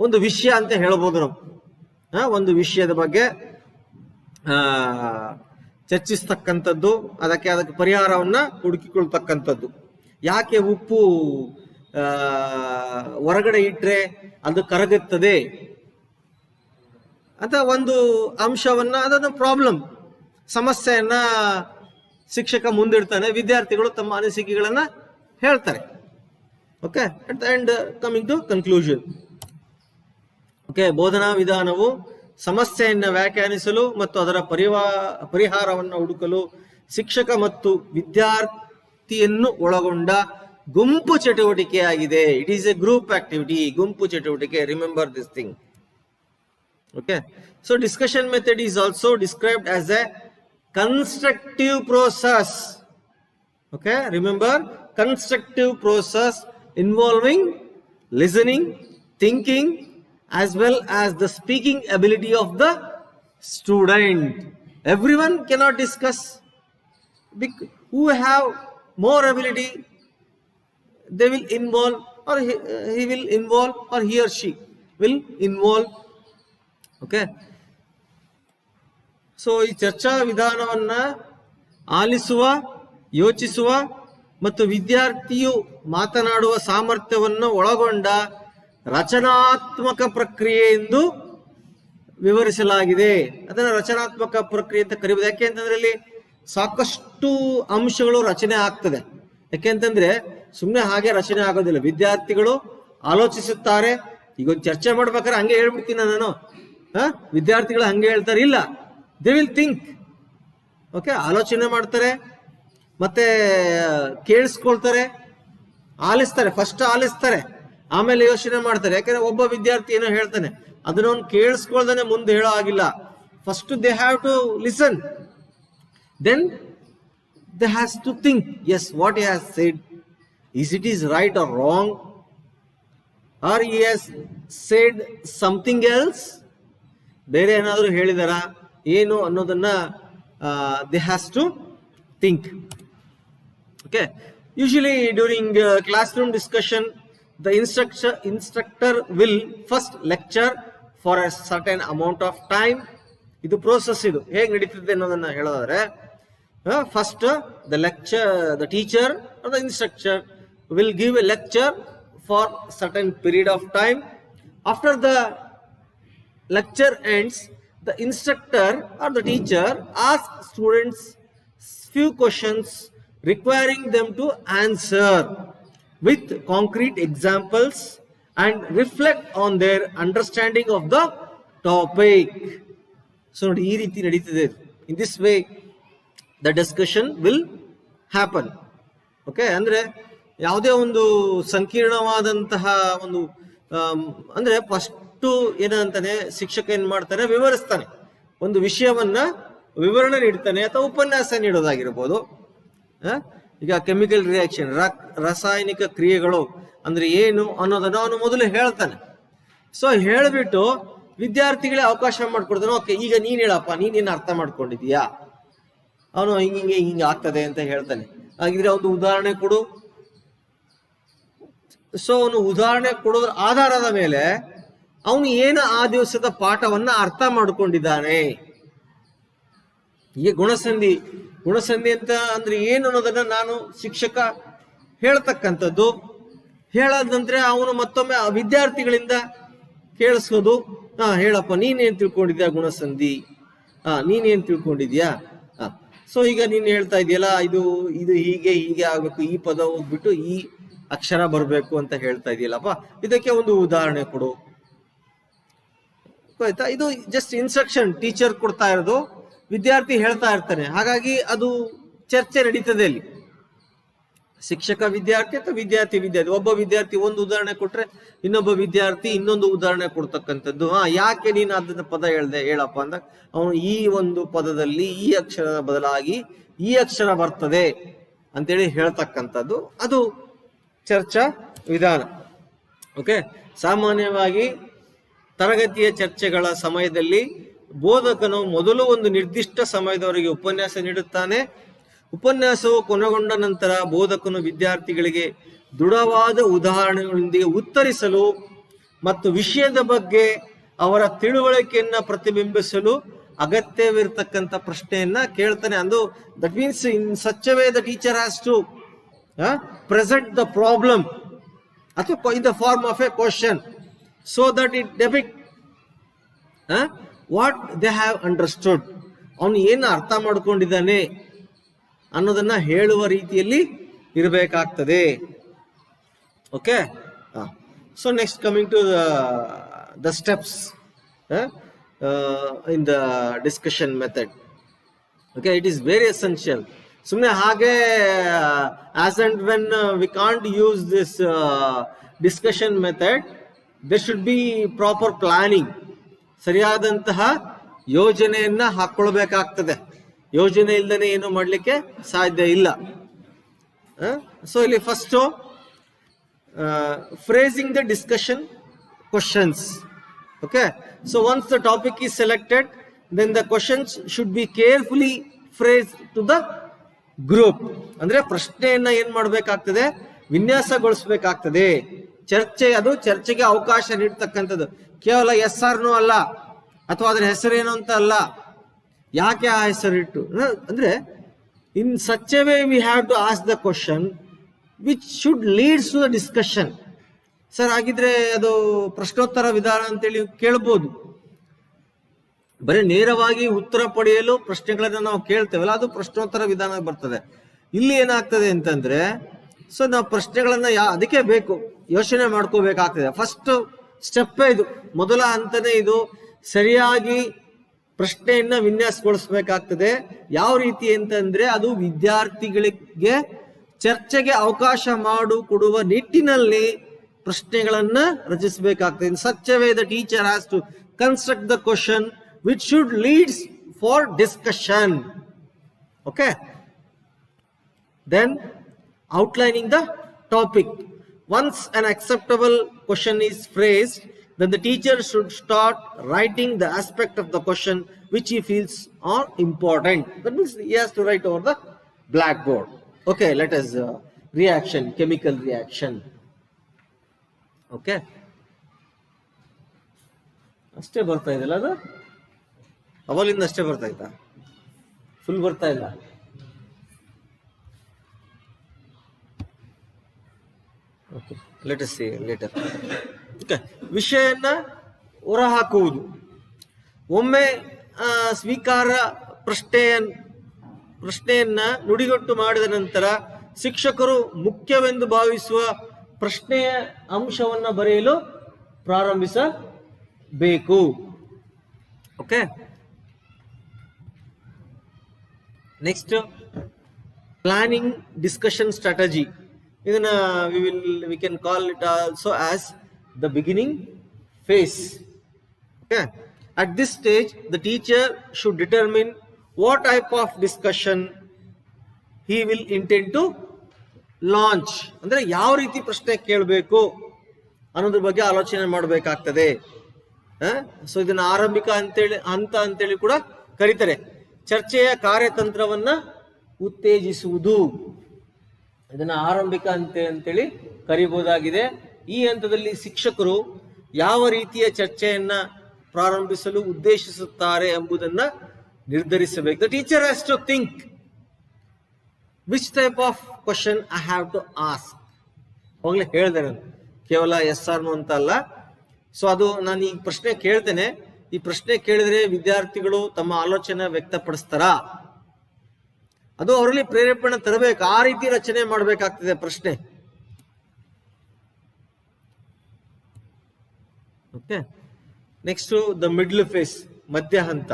ಒಂದು ವಿಷಯ ಅಂತ ಹೇಳ್ಬೋದು ನಾವು. ಒಂದು ವಿಷಯದ ಬಗ್ಗೆ ಚರ್ಚಿಸ್ತಕ್ಕಂಥದ್ದು, ಅದಕ್ಕೆ ಪರಿಹಾರವನ್ನ ಹುಡುಕಿಕೊಳ್ತಕ್ಕಂಥದ್ದು. ಯಾಕೆ ಉಪ್ಪು ಹೊರಗಡೆ ಇಟ್ರೆ ಅದು ಕರಗುತ್ತದೆ ಅಂತ ಒಂದು ಅಂಶವನ್ನ, ಅದನ್ನು ಪ್ರಾಬ್ಲಮ್, ಸಮಸ್ಯೆಯನ್ನ ಶಿಕ್ಷಕ ಮುಂದಿಡ್ತಾನೆ, ವಿದ್ಯಾರ್ಥಿಗಳು ತಮ್ಮ ಅನಿಸಿಕೆಗಳನ್ನ ಹೇಳ್ತಾರೆ. Okay, at the end coming to conclusion. Okay, ಬೋಧನಾ ವಿಧಾನವು ಸಮಸ್ಯೆಯನ್ನು ವ್ಯಾಖ್ಯಾನಿಸಲು ಮತ್ತು ಅದರ ಪರಿಹಾರವನ್ನು ಹುಡುಕಲು ಶಿಕ್ಷಕ ಮತ್ತು ವಿದ್ಯಾರ್ಥಿಯನ್ನು ಒಳಗೊಂಡ ಗುಂಪು ಚಟುವಟಿಕೆಯಾಗಿದೆ. It is A group activity, ಗುಂಪು ಚಟುವಟಿಕೆ. Remember this thing. Okay, so discussion method is also described as A constructive process. Okay, remember, constructive process involving listening, thinking, as well as the speaking ability of the student. Everyone cannot discuss. Who have more ability, they will involve, or he will involve, or he or she will involve. Okay, so ಈ ಚರ್ಚಾ ವಿಧಾನವನ್ನ ಆಲಿಸುವ, ಯೋಚಿಸುವ ಮತ್ತು ವಿದ್ಯಾರ್ಥಿಯು ಮಾತನಾಡುವ ಸಾಮರ್ಥ್ಯವನ್ನು ಒಳಗೊಂಡ ರಚನಾತ್ಮಕ ಪ್ರಕ್ರಿಯೆ ಎಂದು ವಿವರಿಸಲಾಗಿದೆ. ಅದನ್ನು ರಚನಾತ್ಮಕ ಪ್ರಕ್ರಿಯೆ ಅಂತ ಕರೀಬೋದು. ಯಾಕೆ ಅಂತಂದ್ರೆ ಇಲ್ಲಿ ಸಾಕಷ್ಟು ಅಂಶಗಳು ರಚನೆ ಆಗ್ತದೆ. ಯಾಕೆಂತಂದ್ರೆ ಸುಮ್ಮನೆ ಹಾಗೆ ರಚನೆ ಆಗೋದಿಲ್ಲ. ವಿದ್ಯಾರ್ಥಿಗಳು ಆಲೋಚಿಸುತ್ತಾರೆ. ಈಗ ಒಂದು ಚರ್ಚೆ ಮಾಡ್ಬೇಕಾದ್ರೆ ಹಂಗೆ ಹೇಳ್ಬಿಡ್ತೀನಿ ನಾನು, ವಿದ್ಯಾರ್ಥಿಗಳು ಹಂಗೆ ಹೇಳ್ತಾರೆ, ಇಲ್ಲ, ದೇ ವಿಲ್ ಥಿಂಕ್. ಓಕೆ, ಆಲೋಚನೆ ಮಾಡ್ತಾರೆ, ಮತ್ತೆ ಕೇಳಿಸ್ಕೊಳ್ತಾರೆ, ಆಲಿಸ್ತಾರೆ. ಫಸ್ಟ್ ಆಲಿಸ್ತಾರೆ, ಆಮೇಲೆ ಯೋಚನೆ ಮಾಡ್ತಾರೆ. ಯಾಕಂದ್ರೆ ಒಬ್ಬ ವಿದ್ಯಾರ್ಥಿ ಏನೋ ಹೇಳ್ತಾನೆ, ಅದನ್ನ ಅವ್ನು ಕೇಳಿಸ್ಕೊಳ್ದಾನೆ ಮುಂದೆ ಹೇಳೋ ಆಗಿಲ್ಲ. First they have to listen, then they has to think, yes, what he has said, is it is right or wrong, or he has said something else, ಬೇರೆ ಏನಾದರೂ ಹೇಳಿದಾರ ಏನು ಅನ್ನೋದನ್ನ they has to think. Okay, usually during classroom discussion the instructor will first lecture for a certain amount of time. ಇದು process. ಇದು ಹೇಗೆ ನಡೀತಿದೆ ಅನ್ನೋದನ್ನ ಹೇಳೋದಾದ್ರೆ, first the teacher or the instructor will give a lecture for certain period of time. After the lecture ends, the instructor or the teacher asks students few questions requiring them to answer with concrete examples and reflect on their understanding of the topic. So ನೋಡಿ, ಈ ರೀತಿ ನಡೀತಿದೆ. In this way the discussion will happen. Okay, ಅಂದ್ರೆ ಯಾವುದೇ ಒಂದು ಸಂಕೀರ್ಣವಾದಂತಹ ಒಂದು ಅಂದ್ರೆ first ಏನಂತಾನೆ, ಶಿಕ್ಷಕ ಏನ್ ಮಾಡ್ತಾನೆ, ವಿವರಿಸ್ತಾನೆ. ಒಂದು ವಿಷಯವನ್ನ ವಿವರಣೆ ನೀಡ್ತಾನೆ ಅಥವಾ ಉಪನ್ಯಾಸ ನೀಡೋದಾಗಿರ್ಬೋದು. ಈಗ ಕೆಮಿಕಲ್ ರಿಯಾಕ್ಷನ್, ರಾಸಾಯನಿಕ ಕ್ರಿಯೆಗಳು ಅಂದ್ರೆ ಏನು ಅನ್ನೋದನ್ನ ಅವನು ಮೊದಲು ಹೇಳ್ತಾನೆ. ಸೊ ಹೇಳ್ಬಿಟ್ಟು ವಿದ್ಯಾರ್ಥಿಗಳೇ ಅವಕಾಶ ಮಾಡ್ಕೊಡ್ತಾನೆ. ಓಕೆ, ಈಗ ನೀನ್ ಹೇಳಪ್ಪ, ನೀನೇನು ಅರ್ಥ ಮಾಡ್ಕೊಂಡಿದೀಯಾ, ಅವನು ಹಿಂಗೆ ಆಗ್ತದೆ ಅಂತ ಹೇಳ್ತಾನೆ. ಹಾಗಿದ್ರೆ ಒಂದು ಉದಾಹರಣೆ ಕೊಡು. ಸೊ ಅವನು ಉದಾಹರಣೆ ಕೊಡೋದ್ರ ಆಧಾರದ ಮೇಲೆ ಅವನು ಏನು ಆ ದಿವಸದ ಪಾಠವನ್ನ ಅರ್ಥ ಮಾಡ್ಕೊಂಡಿದ್ದಾನೆ. ಈಗ ಗುಣಸಂಧಿ ಅಂತ ಅಂದ್ರೆ ಏನು ಅನ್ನೋದನ್ನ ನಾನು ಶಿಕ್ಷಕ ಹೇಳ್ತಕ್ಕಂಥದ್ದು. ಹೇಳಾದ ನಂತರ ಅವನು ಮತ್ತೊಮ್ಮೆ ವಿದ್ಯಾರ್ಥಿಗಳಿಂದ ಕೇಳಿಸೋದು, ಹೇಳಪ್ಪ, ನೀನೇನ್ ತಿಳ್ಕೊಂಡಿದ್ಯಾ ಗುಣಸಂಧಿ, ನೀನೇನ್ ತಿಳ್ಕೊಂಡಿದ್ಯಾ. ಸೊ ಈಗ ನೀನ್ ಹೇಳ್ತಾ ಇದೆಯಲ್ಲ, ಇದು ಹೀಗೆ ಆಗ್ಬೇಕು, ಈ ಪದ ಹೋಗ್ಬಿಟ್ಟು ಈ ಅಕ್ಷರ ಬರಬೇಕು ಅಂತ ಹೇಳ್ತಾ ಇದೆಯಲ್ಲಪ್ಪ, ಇದಕ್ಕೆ ಒಂದು ಉದಾಹರಣೆ ಕೊಡು. ಆಯ್ತಾ? ಇದು ಜಸ್ಟ್ ಇನ್ಸ್ಟ್ರಕ್ಷನ್ ಟೀಚರ್ ಕೊಡ್ತಾ ಇರೋದು, ವಿದ್ಯಾರ್ಥಿ ಹೇಳ್ತಾ ಇರ್ತಾನೆ. ಹಾಗಾಗಿ ಅದು ಚರ್ಚೆ ನಡೀತದೆ ಅಲ್ಲಿ. ಶಿಕ್ಷಕ ವಿದ್ಯಾರ್ಥಿ ಅಥವಾ ವಿದ್ಯಾರ್ಥಿ ಒಬ್ಬ ವಿದ್ಯಾರ್ಥಿ ಒಂದು ಉದಾಹರಣೆ ಕೊಟ್ರೆ ಇನ್ನೊಬ್ಬ ವಿದ್ಯಾರ್ಥಿ ಇನ್ನೊಂದು ಉದಾಹರಣೆ ಕೊಡ್ತಕ್ಕಂಥದ್ದು. ಯಾಕೆ ನೀನು ಅದನ್ನ ಪದ ಹೇಳ್ದೆ ಹೇಳಪ್ಪ ಅಂದಾಗ ಅವನು ಈ ಒಂದು ಪದದಲ್ಲಿ ಈ ಅಕ್ಷರದ ಬದಲಾಗಿ ಈ ಅಕ್ಷರ ಬರ್ತದೆ ಅಂತೇಳಿ ಹೇಳ್ತಕ್ಕಂಥದ್ದು. ಅದು ಚರ್ಚಾ ವಿಧಾನ. ಓಕೆ, ಸಾಮಾನ್ಯವಾಗಿ ತರಗತಿಯ ಚರ್ಚೆಗಳ ಸಮಯದಲ್ಲಿ ಬೋಧಕನು ಮೊದಲು ಒಂದು ನಿರ್ದಿಷ್ಟ ಸಮಯದವರೆಗೆ ಉಪನ್ಯಾಸ ನೀಡುತ್ತಾನೆ. ಉಪನ್ಯಾಸವು ಕೊನೆಗೊಂಡ ನಂತರ ಬೋಧಕನು ವಿದ್ಯಾರ್ಥಿಗಳಿಗೆ ದೃಢವಾದ ಉದಾಹರಣೆಗಳೊಂದಿಗೆ ಉತ್ತರಿಸಲು ಮತ್ತು ವಿಷಯದ ಬಗ್ಗೆ ಅವರ ತಿಳುವಳಿಕೆಯನ್ನ ಪ್ರತಿಬಿಂಬಿಸಲು ಅಗತ್ಯವಿರತಕ್ಕಂಥ ಪ್ರಶ್ನೆಯನ್ನ ಕೇಳ್ತಾನೆ. And that means in such a way the teacher has to present the problem ಅಥವಾ in the form of a question so that it depict what they have understood. ಅವನು ಏನು ಅರ್ಥ ಮಾಡ್ಕೊಂಡಿದ್ದಾನೆ ಅನ್ನೋದನ್ನ ಹೇಳುವ ರೀತಿಯಲ್ಲಿ ಇರಬೇಕಾಗ್ತದೆ. Okay, so next coming to the steps in the discussion method. Okay, it is very essential. ಸುಮ್ಮನೆ ಹಾಗೆ as and when we can't use this discussion method, there should be proper planning. ಸರಿಯಾದಂತಹ ಯೋಜನೆಯನ್ನ ಹಾಕೊಳ್ಬೇಕಾಗ್ತದೆ. ಯೋಜನೆ ಇಲ್ಲದೆ ಏನು ಮಾಡಲಿಕ್ಕೆ ಸಾಧ್ಯ ಇಲ್ಲ. ಸೊ ಇಲ್ಲಿ first phrasing the discussion questions. Okay, so once the topic is selected, then the questions should be carefully phrased to the group. ಅಂದ್ರೆ ಪ್ರಶ್ನೆಯನ್ನ ಏನ್ ಮಾಡ್ಬೇಕಾಗ್ತದೆ, ವಿನ್ಯಾಸಗೊಳಿಸಬೇಕಾಗ್ತದೆ. ಚರ್ಚೆಗೆ ಅವಕಾಶ ನೀಡ್ತಕ್ಕಂಥದ್ದು ಕೇವಲ ಎಸ್ ಆರ್ ನೋ ಅಲ್ಲ, ಅಥವಾ ಅದರ ಹೆಸರೇನು ಅಂತ ಅಲ್ಲ, ಯಾಕೆ ಆ ಹೆಸರಿಟ್ಟು ಅಂದ್ರೆ in such a way we have to ask the question which should leads to the discussion. Sir ಹಾಗಿದ್ರೆ ಅದು ಪ್ರಶ್ನೋತ್ತರ ವಿಧಾನ ಅಂತೇಳಿ ಕೇಳ್ಬೋದು. ಬರೀ ನೇರವಾಗಿ ಉತ್ತರ ಪಡೆಯಲು ಪ್ರಶ್ನೆಗಳನ್ನ ನಾವು ಕೇಳ್ತೇವಲ್ಲ, ಅದು ಪ್ರಶ್ನೋತ್ತರ ವಿಧಾನ ಬರ್ತದೆ. ಇಲ್ಲಿ ಏನಾಗ್ತದೆ ಅಂತಂದ್ರೆ, ಸೊ ನಾವು ಪ್ರಶ್ನೆಗಳನ್ನ ಅದಕ್ಕೆ ಬೇಕು, ಯೋಚನೆ ಮಾಡ್ಕೋಬೇಕಾಗ್ತದೆ. ಫಸ್ಟ್ ಸ್ಟೆಪ್ ಇದು, ಮೊದಲ ಹಂತನೇ ಇದು. ಸರಿಯಾಗಿ ಪ್ರಶ್ನೆಯನ್ನ ವಿನ್ಯಾಸಗೊಳಿಸಬೇಕಾಗ್ತದೆ. ಯಾವ ರೀತಿ ಅಂತಂದ್ರೆ, ಅದು ವಿದ್ಯಾರ್ಥಿಗಳಿಗೆ ಚರ್ಚೆಗೆ ಅವಕಾಶ ಮಾಡಿಕೊಡುವ ನಿಟ್ಟಿನಲ್ಲಿ ಪ್ರಶ್ನೆಗಳನ್ನ ರಚಿಸಬೇಕಾಗ್ತದೆ. In such a way the teacher has to construct the question which should leads for discussion. Okay, then outlining the topic. Once an acceptable question is phrased, then the teacher should start writing the aspect of the question which he feels are important. That means he has to write over the blackboard. Okay, let us reaction, chemical reaction. Okay, ಅಷ್ಟೇ ಬರ್ತಾ ಇದೆಯಲ್ಲ ಅದು, ಅವಲಿಂದ ಅಷ್ಟೇ ಬರ್ತಾ ಇತ್ತಾ, full ಬರ್ತಾ ಇಲ್ಲ. Okay, let us see later. Okay, ವಿಷಯನ್ನ ಹೊರಹಾಕುವುದು. ಒಮ್ಮೆ ಸ್ವೀಕಾರ ಪ್ರಶ್ನೆಯನ್ನ ನುಡಿಗಟ್ಟು ಮಾಡಿದ ನಂತರ ಶಿಕ್ಷಕರು ಮುಖ್ಯವೆಂದು ಭಾವಿಸುವ ಪ್ರಶ್ನೆಯ ಅಂಶವನ್ನ ಬರೆಯಲು ಪ್ರಾರಂಭಿಸಬೇಕು. Okay, next planning discussion strategy. ಇದನ್ನ we can call it also as the beginning phase. Okay, at this stage the teacher should determine what type of discussion he will intend to launch. ಅಂದ್ರೆ ಯಾವ ರೀತಿ ಪ್ರಶ್ನೆ ಕೇಳಬೇಕು ಅನ್ನೋದ್ರ ಬಗ್ಗೆ ಆಲೋಚನೆ ಮಾಡಬೇಕಾಗ್ತದೆ. ಸೊ ಇದನ್ನ ಆರಂಭಿಕ ಹಂತ ಅಂತೇಳಿ ಕೂಡ ಕರೀತಾರೆ. ಚರ್ಚೆಯ ಕಾರ್ಯತಂತ್ರವನ್ನ ಉತ್ತೇಜಿಸುವುದು, ಇದನ್ನ ಆರಂಭಿಕ ಹಂತ ಅಂತೇಳಿ ಕರೀಬಹುದಾಗಿದೆ. ಈ ಹಂತದಲ್ಲಿ ಶಿಕ್ಷಕರು ಯಾವ ರೀತಿಯ ಚರ್ಚೆಯನ್ನ ಪ್ರಾರಂಭಿಸಲು ಉದ್ದೇಶಿಸುತ್ತಾರೆ ಎಂಬುದನ್ನ ನಿರ್ಧರಿಸಬೇಕು. The teacher has to think which type of question I have to ask. ಅವಾಗಲೇ ಹೇಳಿದೆ ನಾನು, ಕೇವಲ ಎಸ್ ಆರ್ ನೋ ಅಂತ ಅಲ್ಲ. ಸೊ ಅದು ನಾನು ಈ ಪ್ರಶ್ನೆ ಕೇಳ್ತೇನೆ, ಈ ಪ್ರಶ್ನೆ ಕೇಳಿದ್ರೆ ವಿದ್ಯಾರ್ಥಿಗಳು ತಮ್ಮ ಆಲೋಚನೆ ವ್ಯಕ್ತಪಡಿಸ್ತಾರ, ಅದು ಅವರಲ್ಲಿ ಪ್ರೇರೇಪಣೆ ತರಬೇಕು. ಆ ರೀತಿ ರಚನೆ ಮಾಡಬೇಕಾಗ್ತದೆ ಪ್ರಶ್ನೆ. Okay, next the middle phase, ಮಧ್ಯ ಹಂತ.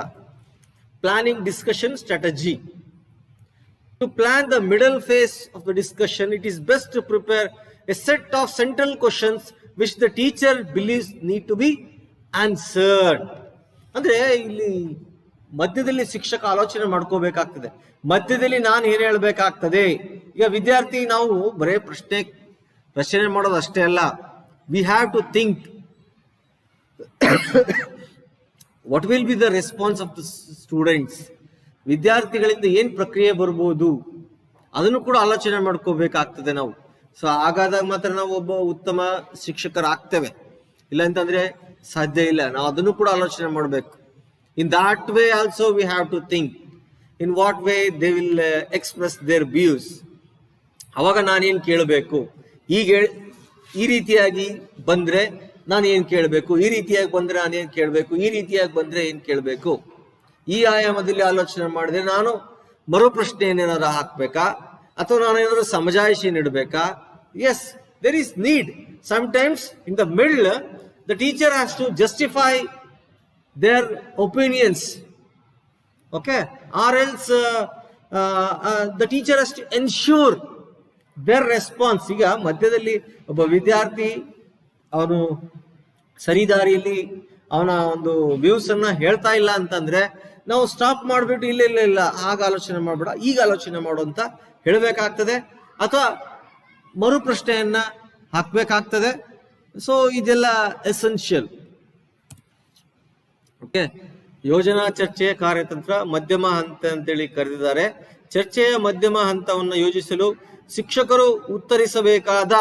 Planning discussion strategy. To plan the middle phase of the discussion, it is best to prepare a set of central questions which the teacher believes need to be answered. ಅಂದ್ರೆ ಇಲ್ಲಿ ಮಧ್ಯದಲ್ಲಿ ಶಿಕ್ಷಕ ಆಲೋಚನೆ ಮಾಡ್ಕೋಬೇಕಾಗ್ತದೆ. ಮಧ್ಯದಲ್ಲಿ ನಾನು ಏನ್ ಹೇಳ್ಬೇಕಾಗ್ತದೆ. ಈಗ ವಿದ್ಯಾರ್ಥಿ ನಾವು ಬರೇ ಪ್ರಶ್ನೆ ರಚನೆ ಮಾಡೋದು ಅಷ್ಟೇ ಅಲ್ಲ, we have to think what will be the response of the students. ವಿದ್ಯಾರ್ಥಿಗಳಿಂದ ಏನ್ ಪ್ರಕ್ರಿಯೆ ಬರ್ಬೋದು ಅದನ್ನು ಕೂಡ ಆಲೋಚನೆ ಮಾಡ್ಕೋಬೇಕಾಗ್ತದೆ ನಾವು. ಸೊ ಹಾಗಾದಾಗ ಮಾತ್ರ ನಾವು ಒಬ್ಬ ಉತ್ತಮ ಶಿಕ್ಷಕರಾಗ್ತೇವೆ, ಇಲ್ಲ ಅಂತಂದ್ರೆ ಸಾಧ್ಯ ಇಲ್ಲ. ನಾವು ಅದನ್ನು ಕೂಡ ಆಲೋಚನೆ ಮಾಡಬೇಕು. In that way also we have to think in what way they will express their views. ಅವಾಗ ನಾನೇನ್ ಕೇಳಬೇಕು, ಈಗ ಈ ರೀತಿಯಾಗಿ ಬಂದ್ರೆ ನಾನು ಏನ್ ಕೇಳಬೇಕು, ಈ ರೀತಿಯಾಗಿ ಬಂದ್ರೆ ನಾನೇನ್ ಕೇಳಬೇಕು, ಈ ರೀತಿಯಾಗಿ ಬಂದ್ರೆ ಏನ್ ಕೇಳಬೇಕು. ಈ ಆಯಾಮದಲ್ಲಿ ಆಲೋಚನೆ ಮಾಡಿದ್ರೆ ನಾನು ಮರು ಪ್ರಶ್ನೆಯನ್ನೇನಾದ್ರು ಹಾಕ್ಬೇಕಾ, ಅಥವಾ ನಾನೇನಾದ್ರು ಸಮಜಾಯಿಷಿ ನೀಡಬೇಕಾ. Yes, there is need. Sometimes in the middle the teacher has to justify their opinions. Okay, or else the teacher has to ensure their response. ಈಗ ಮಧ್ಯದಲ್ಲಿ ಒಬ್ಬ ವಿದ್ಯಾರ್ಥಿ ಅವನು ಸರಿದಾರಿಯಲ್ಲಿ ಅವನ ಒಂದು ವ್ಯೂಸ್ ಅನ್ನ ಹೇಳ್ತಾ ಇಲ್ಲ ಅಂತಂದ್ರೆ ನಾವು ಸ್ಟಾಪ್ ಮಾಡ್ಬಿಟ್ಟು ಇಲ್ಲ ಇಲ್ಲ ಇಲ್ಲ ಆಗ ಆಲೋಚನೆ ಮಾಡ್ಬೇಡ, ಈಗ ಆಲೋಚನೆ ಮಾಡು ಅಂತ ಹೇಳಬೇಕಾಗ್ತದೆ, ಅಥವಾ ಮರು ಪ್ರಶ್ನೆಯನ್ನ ಹಾಕ್ಬೇಕಾಗ್ತದೆ. ಸೊ ಇದೆಲ್ಲ ಎಸೆನ್ಷಿಯಲ್. ಓಕೆ, ಯೋಜನಾ ಚರ್ಚೆಯ ಕಾರ್ಯತಂತ್ರ ಮಧ್ಯಮ ಹಂತ ಅಂತೇಳಿ ಕರೆದಿದ್ದಾರೆ. ಚರ್ಚೆಯ ಮಧ್ಯಮ ಹಂತವನ್ನು ಯೋಜಿಸಲು ಶಿಕ್ಷಕರು ಉತ್ತರಿಸಬೇಕಾದ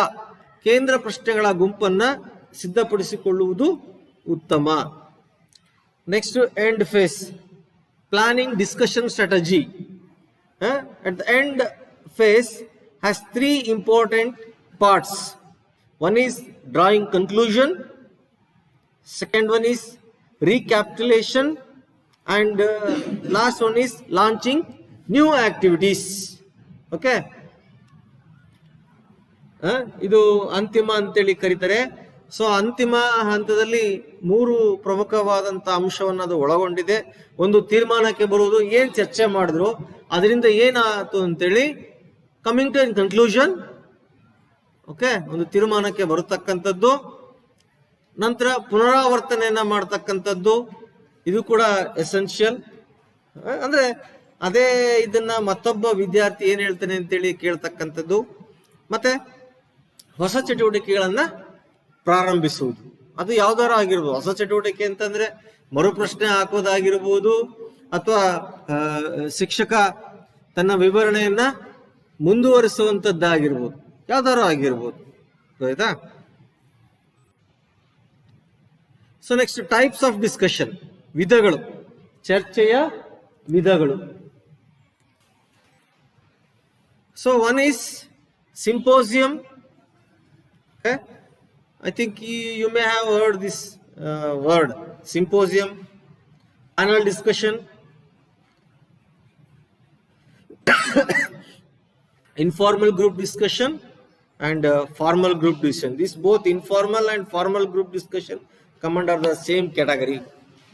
ಕೇಂದ್ರ ಪ್ರಶ್ನೆಗಳ ಗುಂಪನ್ನ ಸಿದ್ಧಪಡಿಸಿಕೊಳ್ಳುವುದು ಉತ್ತಮ. Next end phase, planning discussion strategy. At the end phase, has three important parts. One is drawing conclusion, second one is recapitulation, and last one is launching new activities. Okay, ಇದು ಅಂತಿಮ ಅಂತೇಳಿ ಕರೀತಾರೆ. ಸೊ ಅಂತಿಮ ಹಂತದಲ್ಲಿ ಮೂರು ಪ್ರಮುಖವಾದಂತ ಅಂಶವನ್ನು ಅದು ಒಳಗೊಂಡಿದೆ. ಒಂದು ತೀರ್ಮಾನಕ್ಕೆ ಬರುವುದು, ಏನ್ ಚರ್ಚೆ ಮಾಡಿದ್ರು ಅದರಿಂದ ಏನಾಯ್ತು ಅಂತೇಳಿ coming to an conclusion. Okay, ಒಂದು ತೀರ್ಮಾನಕ್ಕೆ ಬರತಕ್ಕಂಥದ್ದು. ನಂತರ ಪುನರಾವರ್ತನೆಯನ್ನ ಮಾಡ್ತಕ್ಕಂಥದ್ದು, ಇದು ಕೂಡ ಎಸೆನ್ಷಿಯಲ್. ಅಂದ್ರೆ ಅದೇ ಇದನ್ನ ಮತ್ತೊಬ್ಬ ವಿದ್ಯಾರ್ಥಿ ಏನ್ ಹೇಳ್ತಾನೆ ಅಂತೇಳಿ ಕೇಳ್ತಕ್ಕಂಥದ್ದು. ಮತ್ತೆ ಹೊಸ ಚಟುವಟಿಕೆಗಳನ್ನ ಪ್ರಾರಂಭಿಸುವುದು, ಅದು ಯಾವ್ದಾರ ಆಗಿರ್ಬೋದು. ಹೊಸ ಚಟುವಟಿಕೆ ಅಂತಂದ್ರೆ ಮರುಪ್ರಶ್ನೆ ಹಾಕೋದಾಗಿರ್ಬೋದು, ಅಥವಾ ಶಿಕ್ಷಕ ತನ್ನ ವಿವರಣೆಯನ್ನ ಮುಂದುವರಿಸುವಂತದ್ದಾಗಿರ್ಬೋದು, ಯಾವ್ದಾರ ಆಗಿರ್ಬೋದು. ಆಯ್ತಾ? So next, types of discussion, ವಿಧಗಳು, ಚರ್ಚೆಯ ವಿಧಗಳು. So one is symposium. Okay, I think you may have heard this word, symposium. Panel discussion, informal group discussion, and formal group discussion. This both informal and formal group discussion come under the same category,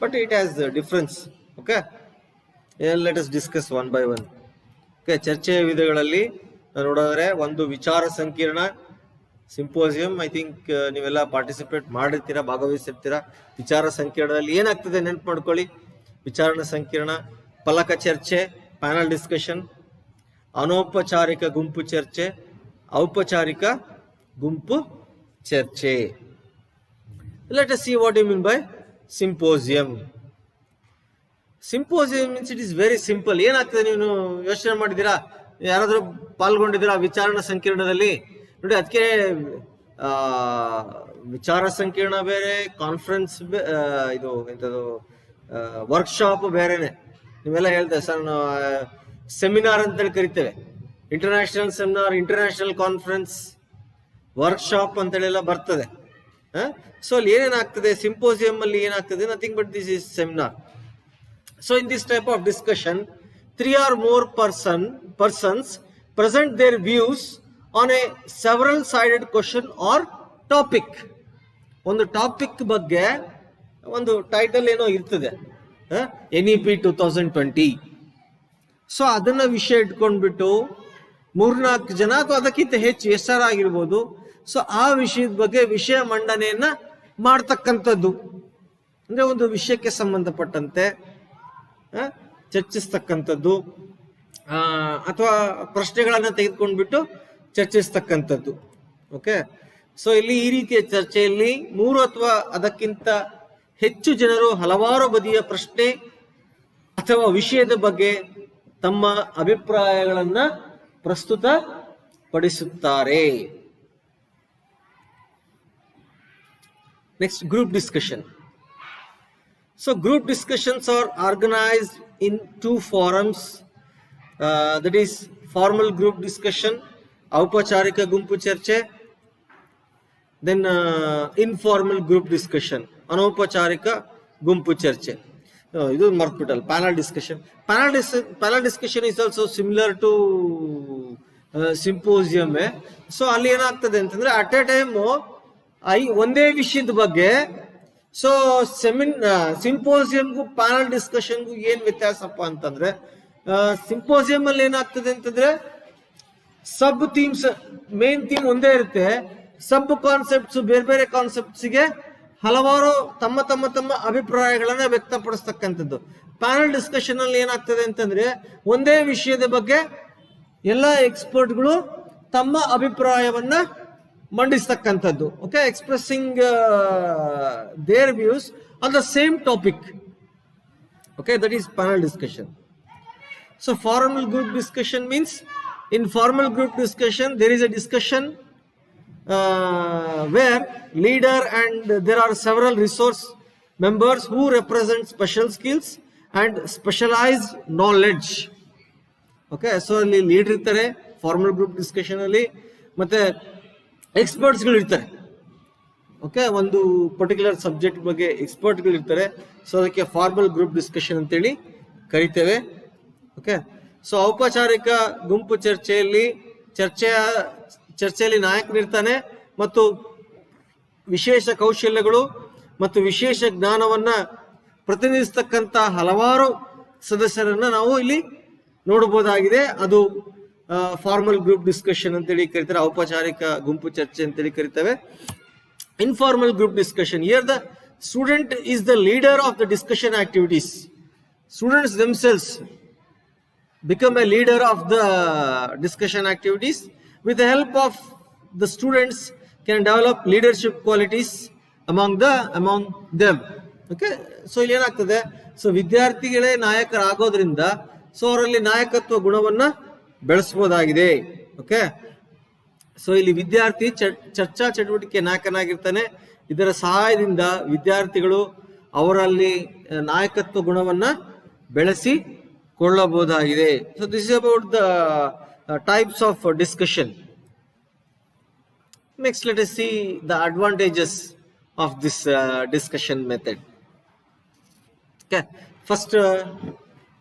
but it has a difference. Okay, let us discuss one by one. Okay, ಚರ್ಚೆಯ ವಿಧಗಳಲ್ಲಿ ನೋಡಿದ್ರೆ, ಒಂದು ವಿಚಾರ ಸಂಕಿರಣ, symposium. I think ನೀವೆಲ್ಲ participate ಮಾಡಿರ್ತೀರಾ, ಭಾಗವಹಿಸಿರ್ತೀರಾ. ವಿಚಾರ ಸಂಕಿರಣದಲ್ಲಿ ಏನಾಗ್ತದೆ ನೆನ್ಪು ಮಾಡ್ಕೊಳ್ಳಿ. ವಿಚಾರ ಸಂಕಿರಣ, ಫಲಕ ಚರ್ಚೆ, ಪ್ಯಾನಲ್ ಡಿಸ್ಕಷನ್, ಅನೌಪಚಾರಿಕ ಗುಂಪು ಚರ್ಚೆ, ಔಪಚಾರಿಕ ಗುಂಪು ಚರ್ಚೆ. Let us see what you mean by symposium. Symposium means it is very simple. ಏನಾಗ್ತದೆ, ನೀವು ಯೋಚನೆ ಮಾಡಿದ್ದೀರಾ? ಯಾರಾದ್ರೂ ಪಾಲ್ಗೊಂಡಿದ್ದೀರಾ ವಿಚಾರಣಾ ಸಂಕಿರಣದಲ್ಲಿ? ನೋಡಿ, ಅದಕ್ಕೆ ವಿಚಾರ ಸಂಕಿರಣ ಬೇರೆ, ಕಾನ್ಫರೆನ್ಸ್ ಇದು ಎಂಥದ್ದು ವರ್ಕ್ಶಾಪ್ ಬೇರೆನೆ. ನೀವೆಲ್ಲ ಹೇಳ್ತೇವೆ ಸರ್, ಸೆಮಿನಾರ್ ಅಂತೇಳಿ ಕರಿತೇವೆ. International seminar, international conference, workshop ಅಂತೇಳಿ ಎಲ್ಲ ಬರ್ತದೆ. ಸೊ ಅಲ್ಲಿ ಏನೇನಾಗ್ತದೆ, ಸಿಂಪೋಸಿಯಂ ಅಲ್ಲಿ ಏನಾಗ್ತದೆ? Nothing but this is seminar. So in this type of discussion, 3 or more persons present their views on a several sided question or topic. ಒಂದು topic ಬಗ್ಗೆ ಒಂದು title ಏನೋ ಇರ್ತದೆ, NEP 2020. ಸೊ ಅದನ್ನ ವಿಷಯ ಇಟ್ಕೊಂಡ್ಬಿಟ್ಟು 3-4 ಜನ ಅಥವಾ ಅದಕ್ಕಿಂತ ಹೆಚ್ಚು ಹೆಸರಾಗಿರ್ಬೋದು, ಸೊ ಆ ವಿಷಯದ ಬಗ್ಗೆ ವಿಷಯ ಮಂಡನೆಯನ್ನ ಮಾಡ್ತಕ್ಕಂಥದ್ದು. ಅಂದ್ರೆ ಒಂದು ವಿಷಯಕ್ಕೆ ಸಂಬಂಧಪಟ್ಟಂತೆ ಚರ್ಚಿಸ್ತಕ್ಕಂಥದ್ದು, ಅಥವಾ ಪ್ರಶ್ನೆಗಳನ್ನ ತೆಗೆದುಕೊಂಡ್ಬಿಟ್ಟು ಚರ್ಚಿಸ್ತಕ್ಕಂಥದ್ದು. ಓಕೆ, ಸೊ ಇಲ್ಲಿ ಈ ರೀತಿಯ ಚರ್ಚೆಯಲ್ಲಿ 3 ಅಥವಾ ಅದಕ್ಕಿಂತ ಹೆಚ್ಚು ಜನರು ಹಲವಾರು ಬದಿಯ ಪ್ರಶ್ನೆ ಅಥವಾ ವಿಷಯದ ಬಗ್ಗೆ ತಮ್ಮ ಅಭಿಪ್ರಾಯಗಳನ್ನ ಪ್ರಸ್ತುತ ಪಡಿಸುತ್ತಾರೆ. Next, group discussion. So group discussions are organized in 2 forums, that is formal group discussion, ಔಪಚಾರಿಕ ಗುಂಪು ಚರ್ಚೆ, then informal group discussion, ಅನೌಪಚಾರಿಕ ಗುಂಪು ಚರ್ಚೆ. ಇದು ಮರ್ತ್ಬಿಟ್ಟಲ್ಲ, panel discussion. Panel discussion is also similar to symposium. So ಅಲ್ಲಿ ಏನಾಗ್ತದೆ ಅಂತಂದ್ರೆ, ಅಟ್ ಎ ಟೈಮ್ ಒಂದೇ ವಿಷಯದ ಬಗ್ಗೆ. ಸೊ ಸಿಂಪೋಸಿಯಂಗೂ ಪ್ಯಾನಲ್ ಡಿಸ್ಕಷನ್ಗೂ ಏನ್ ವ್ಯತ್ಯಾಸಪ್ಪ ಅಂತಂದ್ರೆ, ಸಿಂಪೋಸಿಯಂ ಅಲ್ಲಿ ಏನಾಗ್ತದೆ ಅಂತಂದ್ರೆ ಸಬ್ ಥೀಮ್ಸ್, ಮೇನ್ ಥೀಮ್ ಒಂದೇ ಇರುತ್ತೆ. ಸಬ್ ಕಾನ್ಸೆಪ್ಟ್ಸ್, ಬೇರೆ ಬೇರೆ ಕಾನ್ಸೆಪ್ಟ್ಸ್ಗೆ ಹಲವಾರು ತಮ್ಮ ತಮ್ಮ ತಮ್ಮ ಅಭಿಪ್ರಾಯಗಳನ್ನ ವ್ಯಕ್ತಪಡಿಸ್ತಕ್ಕಂಥದ್ದು. ಪ್ಯಾನಲ್ ಡಿಸ್ಕಷನ್ ಅಲ್ಲಿ ಏನಾಗ್ತದೆ ಅಂತಂದ್ರೆ, ಒಂದೇ ವಿಷಯದ ಬಗ್ಗೆ ಎಲ್ಲ ಎಕ್ಸ್ಪರ್ಟ್ಗಳು ತಮ್ಮ ಅಭಿಪ್ರಾಯವನ್ನ ಮಂಡಿಸ್ತಕ್ಕಂಥದ್ದು. Okay, expressing their views on the same topic. Okay, that is panel discussion. So formal group discussion means, in formal group discussion there is a discussion where leader and there are several resource members who represent special skills and specialized knowledge. Okay, so ಅಲ್ಲಿ leader ಇರ್ತಾರೆ, formal group discussion ಅಲ್ಲಿ ಮತ್ತೆ ಎಕ್ಸ್ಪರ್ಟ್ಸ್ಗಳು ಇರ್ತಾರೆ. Okay, ಒಂದು particular subject ಬಗ್ಗೆ ಎಕ್ಸ್ಪರ್ಟ್ಗಳು ಇರ್ತಾರೆ. So ಅದಕ್ಕೆ formal group discussion ಅಂತೇಳಿ ಕರಿತೇವೆ. ಓಕೆ, ಸೊ ಔಪಚಾರಿಕ ಗುಂಪು ಚರ್ಚೆಯಲ್ಲಿ ನಾಯಕನಿರ್ತಾನೆ ಮತ್ತು ವಿಶೇಷ ಕೌಶಲ್ಯಗಳು ಮತ್ತು ವಿಶೇಷ ಜ್ಞಾನವನ್ನ ಪ್ರತಿನಿಧಿಸ್ತಕ್ಕಂಥ ಹಲವಾರು ಸದಸ್ಯರನ್ನ ನಾವು ಇಲ್ಲಿ ನೋಡಬಹುದಾಗಿದೆ. ಅದು ಫಾರ್ಮಲ್ ಗ್ರೂಪ್ ಡಿಸ್ಕಷನ್ ಅಂತೇಳಿ ಕರೀತಾರೆ, ಔಪಚಾರಿಕ ಗುಂಪು ಚರ್ಚೆ ಅಂತೇಳಿ ಕರಿತೇವೆ. Informal group discussion. Here the student is the leader of the discussion activities. Students themselves become a leader of the discussion activities. With the help of the students can develop leadership qualities among them. Okay, so ಇಲ್ಲಿ ಏನಾಗ್ತದೆ, so ವಿದ್ಯಾರ್ಥಿಗಳೇ ನಾಯಕರಾಗೋದ್ರಿಂದ so ಅವರಲ್ಲಿ ನಾಯಕತ್ವ ಗುಣವನ್ನ ಬೆಳೆಸಬಹುದಾಗಿದೆ. Okay, so ಇಲ್ಲಿ ವಿದ್ಯಾರ್ಥಿ ಚರ್ಚಾ ಚಟುವಟಿಕೆ ನಾಯಕನಾಗಿರ್ತಾನೆ. ಇದರ ಸಹಾಯದಿಂದ ವಿದ್ಯಾರ್ಥಿಗಳು ಅವರಲ್ಲಿ ನಾಯಕತ್ವ ಗುಣವನ್ನ ಬೆಳೆಸಿಕೊಳ್ಳಬಹುದಾಗಿದೆ. So this is about the types of discussion. Next let us see the advantages of this discussion method. Okay, first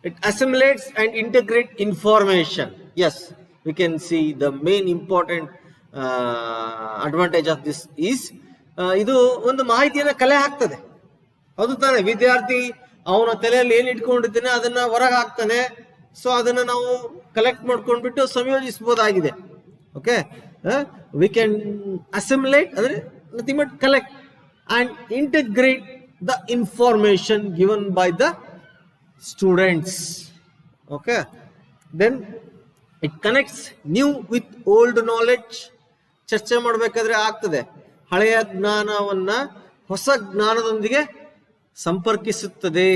it assimilates and integrate information. Yes, we can see the main important advantage of this is ಇದು ಒಂದು ಮಾಹಿತಿಯನ್ನ ಕಲೆ ಹಾಕ್ತದೆ. ಹೌದು ತಾನೆ? ವಿದ್ಯಾರ್ಥಿ ಅವನ ತಲೆಯಲ್ಲಿ ಏನ್ ಇಟ್ಕೊಂಡಿರ್ತಾನೆ ಅದನ್ನ ಹೊರಗೆ ಹಾಕ್ತಾನೆ. ಸೊ ಅದನ್ನ ನಾವು ಕಲೆಕ್ಟ್ ಮಾಡ್ಕೊಂಡ್ಬಿಟ್ಟು ಸಂಯೋಜಿಸಬಹುದಾಗಿದೆ. ಓಕೆ, ವಿ ಕ್ಯಾನ್ ಅಸಿಮ್ಯುಲೇಟ್ ಅಂದ್ರೆ nothing but collect and integrate the information given by the students. Okay, then it connects new with old knowledge. ಚರ್ಚೆ ಮಾಡಬೇಕಾದ್ರೆ ಆಗ್ತದೆ, ಹಳೆಯ ಜ್ಞಾನವನ್ನ ಹೊಸ ಜ್ಞಾನದೊಂದಿಗೆ ಸಂಪರ್ಕಿಸುತ್ತದೆ.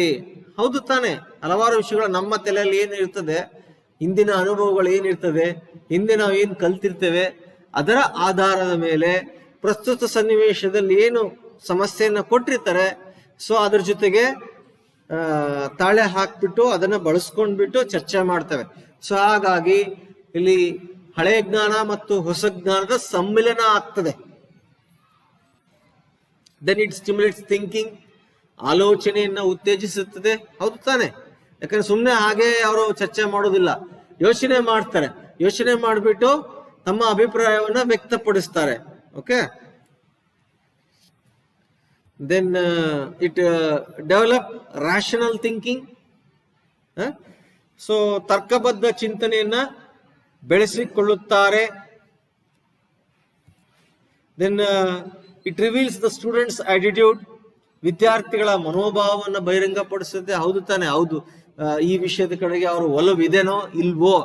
ಹೌದು ತಾನೆ? ಹಲವಾರು ವಿಷಯಗಳು ನಮ್ಮ ತಲೆಯಲ್ಲಿ ಏನಿರ್ತದೆ, ಹಿಂದಿನ ಅನುಭವಗಳು ಏನಿರ್ತದೆ, ಹಿಂದೆ ನಾವು ಏನು ಕಲ್ತಿರ್ತೇವೆ, ಅದರ ಆಧಾರದ ಮೇಲೆ ಪ್ರಸ್ತುತ ಸನ್ನಿವೇಶದಲ್ಲಿ ಏನು ಸಮಸ್ಯೆಯನ್ನ ಕೊಟ್ಟಿರ್ತಾರೆ, ಸೊ ಅದ್ರ ಜೊತೆಗೆ ತಾಳೆ ಹಾಕ್ಬಿಟ್ಟು ಅದನ್ನ ಬಳಸ್ಕೊಂಡ್ಬಿಟ್ಟು ಚರ್ಚೆ ಮಾಡ್ತೇವೆ. ಸೊ ಹಾಗಾಗಿ ಇಲ್ಲಿ ಹಳೆಯ ಜ್ಞಾನ ಮತ್ತು ಹೊಸ ಜ್ಞಾನದ ಸಮ್ಮಿಲನ ಆಗ್ತದೆ. ದೆನ್ ಇಟ್ ಸ್ಟಿಮ್ಯುಲೇಟ್ಸ್ ಥಿಂಕಿಂಗ್, ಆಲೋಚನೆಯನ್ನ ಉತ್ತೇಜಿಸುತ್ತದೆ. ಹೌದು ತಾನೆ? ಯಾಕಂದ್ರೆ ಸುಮ್ಮನೆ ಹಾಗೆ ಅವರು ಚರ್ಚೆ ಮಾಡೋದಿಲ್ಲ, ಯೋಚನೆ ಮಾಡ್ತಾರೆ. ಯೋಚನೆ ಮಾಡಿಬಿಟ್ಟು ತಮ್ಮ ಅಭಿಪ್ರಾಯವನ್ನ ವ್ಯಕ್ತಪಡಿಸ್ತಾರೆ. Okay, then it develop rational thinking. So ತರ್ಕಬದ್ಧ ಚಿಂತನೆಯನ್ನ ಬೆಳೆಸಿಕೊಳ್ಳುತ್ತಾರೆ. then it reveals the students attitude. ವಿದ್ಯಾರ್ಥಿಗಳ ಮನೋಭಾವವನ್ನು ಬಹಿರಂಗಪಡಿಸುತ್ತೆ. ಹೌದು ತಾನೆ? ಹೌದು, ಈ ವಿಷಯದ ಕಡೆಗೆ ಅವರು ಒಲವಿದೆನೋ ಇಲ್ವೋ,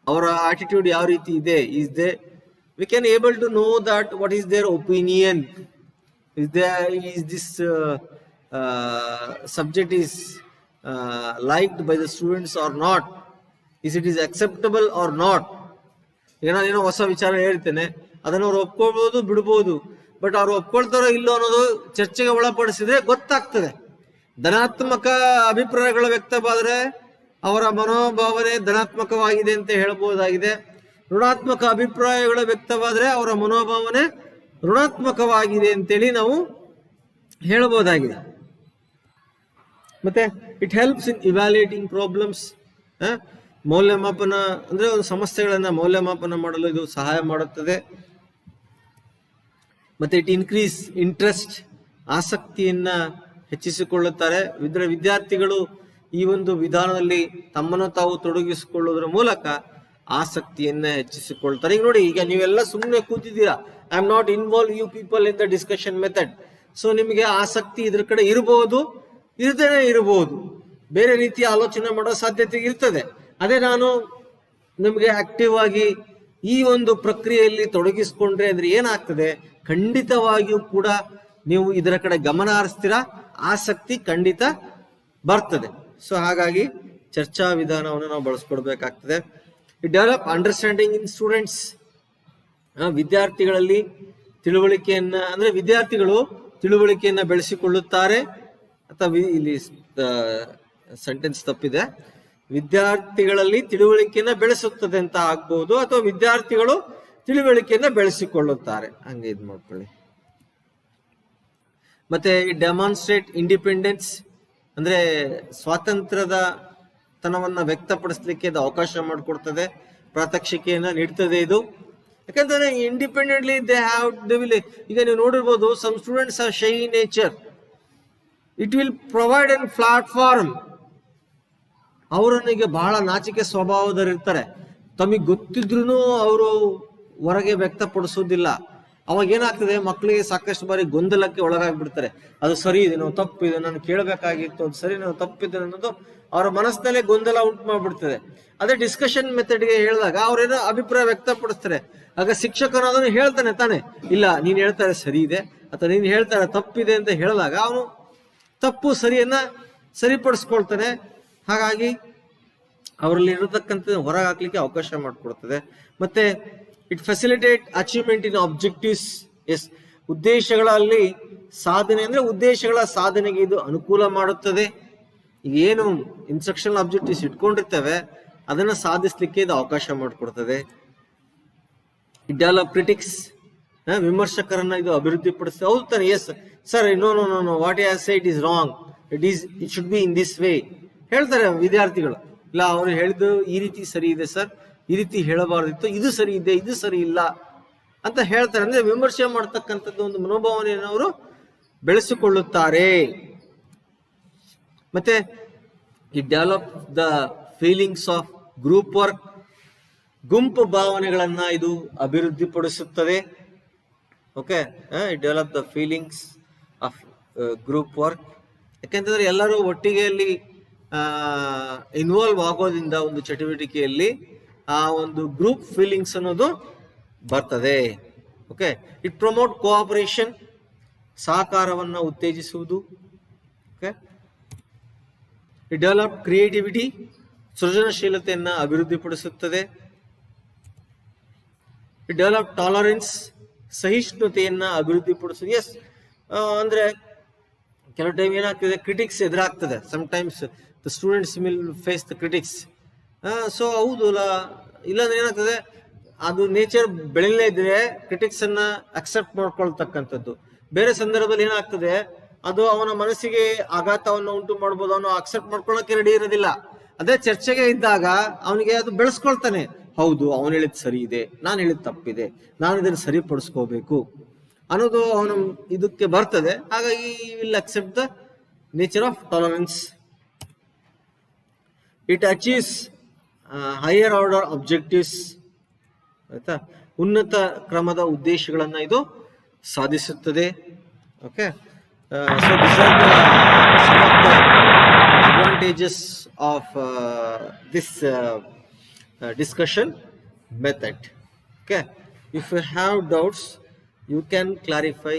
ಅವರ ಆಟಿಟ್ಯೂಡ್ ಯಾವ ರೀತಿ ಇದೆ, is there we can able to know that what is their opinion. Is this subject is liked by the students or not? Is it is acceptable or not? ಏನೋ ಹೊಸ ವಿಚಾರ ಹೇಳ್ತೇನೆ, ಅದನ್ನ ಅವ್ರು ಒಪ್ಕೊಳ್ಬಹುದು ಬಿಡ್ಬೋದು. ಬಟ್ ಅವ್ರು ಒಪ್ಕೊಳ್ತಾರೋ ಇಲ್ಲೋ ಅನ್ನೋದು ಚರ್ಚೆಗೆ ಒಳಪಡಿಸಿದ್ರೆ ಗೊತ್ತಾಗ್ತದೆ. ಧನಾತ್ಮಕ ಅಭಿಪ್ರಾಯಗಳು ವ್ಯಕ್ತವಾದರೆ ಅವರ ಮನೋಭಾವನೆ ಧನಾತ್ಮಕವಾಗಿದೆ ಅಂತ ಹೇಳ್ಬಹುದಾಗಿದೆ. ಋಣಾತ್ಮಕ ಅಭಿಪ್ರಾಯಗಳು ವ್ಯಕ್ತವಾದರೆ ಅವರ ಮನೋಭಾವನೆ ಋಣಾತ್ಮಕವಾಗಿದೆ ಅಂತೇಳಿ ನಾವು ಹೇಳಬಹುದಾಗಿದೆ. ಮತ್ತೆ it helps in evaluating problems. ಮೌಲ್ಯಮಾಪನ ಅಂದ್ರೆ ಒಂದು ಸಮಸ್ಯೆಗಳನ್ನ ಮೌಲ್ಯಮಾಪನ ಮಾಡಲು ಇದು ಸಹಾಯ ಮಾಡುತ್ತದೆ. ಮತ್ತೆ ಇಟ್ ಇನ್ಕ್ರೀಸ್ ಇಂಟ್ರೆಸ್ಟ್, ಆಸಕ್ತಿಯನ್ನ ಹೆಚ್ಚಿಸಿಕೊಳ್ಳುತ್ತಾರೆ. ವಿದ್ಯಾರ್ಥಿಗಳು ಈ ಒಂದು ವಿಧಾನದಲ್ಲಿ ತಮ್ಮನ್ನು ತಾವು ತೊಡಗಿಸಿಕೊಳ್ಳುವುದರ ಮೂಲಕ ಆಸಕ್ತಿಯನ್ನ ಹೆಚ್ಚಿಸಿಕೊಳ್ತಾರೆ. ಈಗ ನೋಡಿ, ಈಗ ನೀವೆಲ್ಲ ಸುಮ್ಮನೆ ಕೂತಿದ್ದೀರಾ, I am not involve you people in the discussion method. So ನಿಮಗೆ ಆಸಕ್ತಿ ಇದ್ರ ಕಡೆ ಇರಬಹುದು, ಇರದೇನೆ ಇರಬಹುದು, ಬೇರೆ ರೀತಿಯ ಆಲೋಚನೆ ಮಾಡೋ ಸಾಧ್ಯತೆ ಇರ್ತದೆ. ಅದೇ ನಾನು ನಿಮಗೆ ಆಕ್ಟಿವ್ ಆಗಿ ಈ ಒಂದು ಪ್ರಕ್ರಿಯೆಯಲ್ಲಿ ತೊಡಗಿಸ್ಕೊಂಡ್ರೆ ಅಂದ್ರೆ ಏನಾಗ್ತದೆ, ಖಂಡಿತವಾಗಿಯೂ ಕೂಡ ನೀವು ಇದರ ಕಡೆ ಗಮನ ಹರಿಸ್ತೀರಾ, ಆಸಕ್ತಿ ಖಂಡಿತ ಬರ್ತದೆ. ಸೊ ಹಾಗಾಗಿ ಚರ್ಚಾ ವಿಧಾನವನ್ನು ನಾವು ಬಳಸ್ಕೊಡ್ಬೇಕಾಗ್ತದೆ. It develop understanding in students. ವಿದ್ಯಾರ್ಥಿಗಳಲ್ಲಿ ತಿಳುವಳಿಕೆಯನ್ನ ಅಂದ್ರೆ ವಿದ್ಯಾರ್ಥಿಗಳು ತಿಳುವಳಿಕೆಯನ್ನ ಬೆಳೆಸಿಕೊಳ್ಳುತ್ತಾರೆ. ಅಥವಾ ಇಲ್ಲಿ ಸೆಂಟೆನ್ಸ್ ತಪ್ಪಿದೆ. ವಿದ್ಯಾರ್ಥಿಗಳಲ್ಲಿ ತಿಳುವಳಿಕೆಯನ್ನ ಬೆಳೆಸುತ್ತದೆ ಅಂತ ಆಗ್ಬಹುದು, ಅಥವಾ ವಿದ್ಯಾರ್ಥಿಗಳು ತಿಳುವಳಿಕೆಯನ್ನ ಬೆಳೆಸಿಕೊಳ್ಳುತ್ತಾರೆ, ಹಂಗೆ ಇದು ಮಾಡ್ಕೊಳ್ಳಿ. ಮತ್ತೆ ಡೆಮಾನ್ಸ್ಟ್ರೇಟ್ ಇಂಡಿಪೆಂಡೆನ್ಸ್ ಅಂದ್ರೆ ಸ್ವಾತಂತ್ರ್ಯದ ತನವನ್ನ ವ್ಯಕ್ತಪಡಿಸಲಿಕ್ಕೆ ಇದು ಅವಕಾಶ ಮಾಡಿಕೊಡ್ತದೆ, ಪ್ರಾತ್ಯಕ್ಷಿಕೆಯನ್ನ ನೀಡ್ತದೆ ಇದು. ಯಾಕಂದ್ರೆ ಇಂಡಿಪೆಂಡೆಂಟ್ಲಿ ದೇ ವಿಲ್, ಈಗ ನೀವು ನೋಡಿರ್ಬೋದು, some students are shy nature, it will provide an platform. ಅವರನಿಗೆ ಬಹಳ ನಾಚಿಕೆ ಸ್ವಭಾವದಲ್ಲಿರ್ತಾರೆ, ತಮಗೆ ಗೊತ್ತಿದ್ರು ಅವರು ಹೊರಗೆ ವ್ಯಕ್ತಪಡಿಸೋದಿಲ್ಲ. ಅವಾಗ ಏನಾಗ್ತದೆ, ಮಕ್ಕಳಿಗೆ ಸಾಕಷ್ಟು ಬಾರಿ ಗೊಂದಲಕ್ಕೆ ಒಳಗಾಗ್ಬಿಡ್ತಾರೆ. ಅದು ಸರಿ ಇದೆ, ನಾವು ತಪ್ಪಿದೆ, ನಾನು ಕೇಳಬೇಕಾಗಿತ್ತು, ಅದು ಸರಿ, ನಾವು ತಪ್ಪಿದೆ ಅನ್ನೋದು ಅವರ ಮನಸ್ಸಿನಲ್ಲೇ ಗೊಂದಲ ಉಂಟು ಮಾಡ್ಬಿಡ್ತದೆ. ಅದೇ ಡಿಸ್ಕಷನ್ ಮೆಥಡ್ಗೆ ಹೇಳಿದಾಗ ಅವ್ರೇನೋ ಅಭಿಪ್ರಾಯ ವ್ಯಕ್ತಪಡಿಸ್ತಾರೆ. ಆಗ ಶಿಕ್ಷಕನು ಅದನ್ನು ಹೇಳ್ತಾನೆ ತಾನೆ, ಇಲ್ಲ ನೀನ್ ಹೇಳ್ತಾರೆ ಸರಿ ಇದೆ ಅಥವಾ ನೀನ್ ಹೇಳ್ತಾರೆ ತಪ್ಪಿದೆ ಅಂತ ಹೇಳಿದಾಗ ಅವನು ತಪ್ಪು ಸರಿಯನ್ನ ಸರಿಪಡಿಸ್ಕೊಳ್ತಾನೆ. ಹಾಗಾಗಿ ಅವರಲ್ಲಿ ಇರತಕ್ಕಂಥ ಹೊರಗೆ ಹಾಕ್ಲಿಕ್ಕೆ ಅವಕಾಶ ಮಾಡಿಕೊಡ್ತದೆ. ಮತ್ತೆ it facilitate achievement in objectives. Yes, ಉದ್ದೇಶಗಳಲ್ಲಿ ಸಾಧನೆ ಅಂದ್ರೆ ಉದ್ದೇಶಗಳ ಸಾಧನೆಗೆ ಇದು ಅನುಕೂಲ ಮಾಡುತ್ತದೆ. ಏನು ಇನ್ಸ್ಟ್ರಕ್ಷನಲ್ ಆಬ್ಜೆಕ್ಟಿವ್ಸ್ ಇಟ್ಕೊಂಡಿರ್ತೇವೆ ಅದನ್ನ ಸಾಧಿಸ್ಲಿಕ್ಕೆ ಇದು ಅವಕಾಶ ಮಾಡಿಕೊಡ್ತದೆ. ಇಟ್ ಡೆವಲಪ್ ಕ್ರಿಟಿಕ್ಸ್, ವಿಮರ್ಶಕರನ್ನ ಇದು ಅಭಿವೃದ್ಧಿ ಪಡಿಸ್ತದೆ. ಹೌದು ತಾನೆ, yes sir, no no no no what you have said is wrong, it should be in this way ಹೇಳ್ತಾರೆ ವಿದ್ಯಾರ್ಥಿಗಳು. ಇಲ್ಲ, ಅವರು ಹೇಳಿದ್ದು ಈ ರೀತಿ ಸರಿ ಇದೆ ಸರ್, ಈ ರೀತಿ ಹೇಳಬಾರ್ದಿತ್ತು, ಇದು ಸರಿ ಇದೆ, ಇದು ಸರಿ ಇಲ್ಲ ಅಂತ ಹೇಳ್ತಾರೆ. ಅಂದ್ರೆ ವಿಮರ್ಶೆ ಮಾಡ್ತಕ್ಕಂಥದ್ದು ಒಂದು ಮನೋಭಾವನೆಯನ್ನು ಅವರು ಬೆಳೆಸಿಕೊಳ್ಳುತ್ತಾರೆ. ಮತ್ತೆ it develop the feelings of group work, ಗುಂಪು ಭಾವನೆಗಳನ್ನ ಇದು ಅಭಿವೃದ್ಧಿಪಡಿಸುತ್ತದೆ. Okay, it develop the feelings of group work. ಯಾಕೆಂತಂದ್ರೆ ಎಲ್ಲರೂ ಒಟ್ಟಿಗೆ ಅಲ್ಲಿ ಇನ್ವಾಲ್ವ್ ಆಗೋದ್ರಿಂದ ಒಂದು ಚಟುವಟಿಕೆಯಲ್ಲಿ ಆ ಒಂದು ಗ್ರೂಪ್ ಫೀಲಿಂಗ್ಸ್ ಅನ್ನೋದು ಬರ್ತದೆ. ಓಕೆ, ಇಟ್ ಪ್ರಮೋಟ್ ಕೋಆಪರೇಷನ್, ಸಹಕಾರವನ್ನು ಉತ್ತೇಜಿಸುವುದು. ಓಕೆ, ಇಟ್ ಡೆವಲಪ್ ಕ್ರಿಯೇಟಿವಿಟಿ, ಸೃಜನಶೀಲತೆಯನ್ನ ಅಭಿವೃದ್ಧಿಪಡಿಸುತ್ತದೆ. ಇಟ್ ಡೆವಲಪ್ ಟಾಲರೆನ್ಸ್, ಸಹಿಷ್ಣುತೆಯನ್ನ ಅಭಿವೃದ್ಧಿಪಡಿಸುತ್ತದೆ. ಎಸ್, ಅಂದ್ರೆ ಕೆಲವು ಟೈಮ್ ಏನಾಗ್ತದೆ, ಕ್ರಿಟಿಕ್ಸ್ ಎದುರಾಗ್ತದೆ. Sometimes the students will face the critics. So ಹೌದು, ಇಲ್ಲಾಂದ್ರೆ ಏನಾಗ್ತದೆ, ಅದು ನೇಚರ್ ಬೆಳೆಯಲೇ ಇದ್ರೆ ಕ್ರಿಟಿಕ್ಸ್ ಅನ್ನ ಅಕ್ಸೆಪ್ಟ್ ಮಾಡ್ಕೊಳ್ತಕ್ಕಂಥದ್ದು. ಬೇರೆ ಸಂದರ್ಭದಲ್ಲಿ ಏನಾಗ್ತದೆ, ಅದು ಅವನ ಮನಸ್ಸಿಗೆ ಆಘಾತವನ್ನು ಉಂಟು ಮಾಡ್ಬೋದು, ಅವನು ಅಕ್ಸೆಪ್ಟ್ ಮಾಡ್ಕೊಳ್ಳೋಕೆ ರೆಡಿ ಇರೋದಿಲ್ಲ. ಅದೇ ಚರ್ಚೆಗೆ ಇದ್ದಾಗ ಅವನಿಗೆ ಅದು ಬೆಳೆಸ್ಕೊಳ್ತಾನೆ, ಹೌದು ಅವನು ಹೇಳಿದ್ ಸರಿ ಇದೆ, ನಾನು ಹೇಳಿದ್ ತಪ್ಪಿದೆ, ನಾನು ಇದನ್ನು ಸರಿಪಡಿಸ್ಕೋಬೇಕು ಅನ್ನೋದು ಅವನು ಇದಕ್ಕೆ ಬರ್ತದೆ. ಹಾಗಾಗಿ will accept the nature of tolerance. It achieves higher order objectives, ಆಯ್ತಾ, ಉನ್ನತ ಕ್ರಮದ ಉದ್ದೇಶಗಳನ್ನ ಇದು ಸಾಧಿಸುತ್ತದೆ. Okay, so this are the some of the advantages of this discussion method. Okay, if you have doubts you can clarify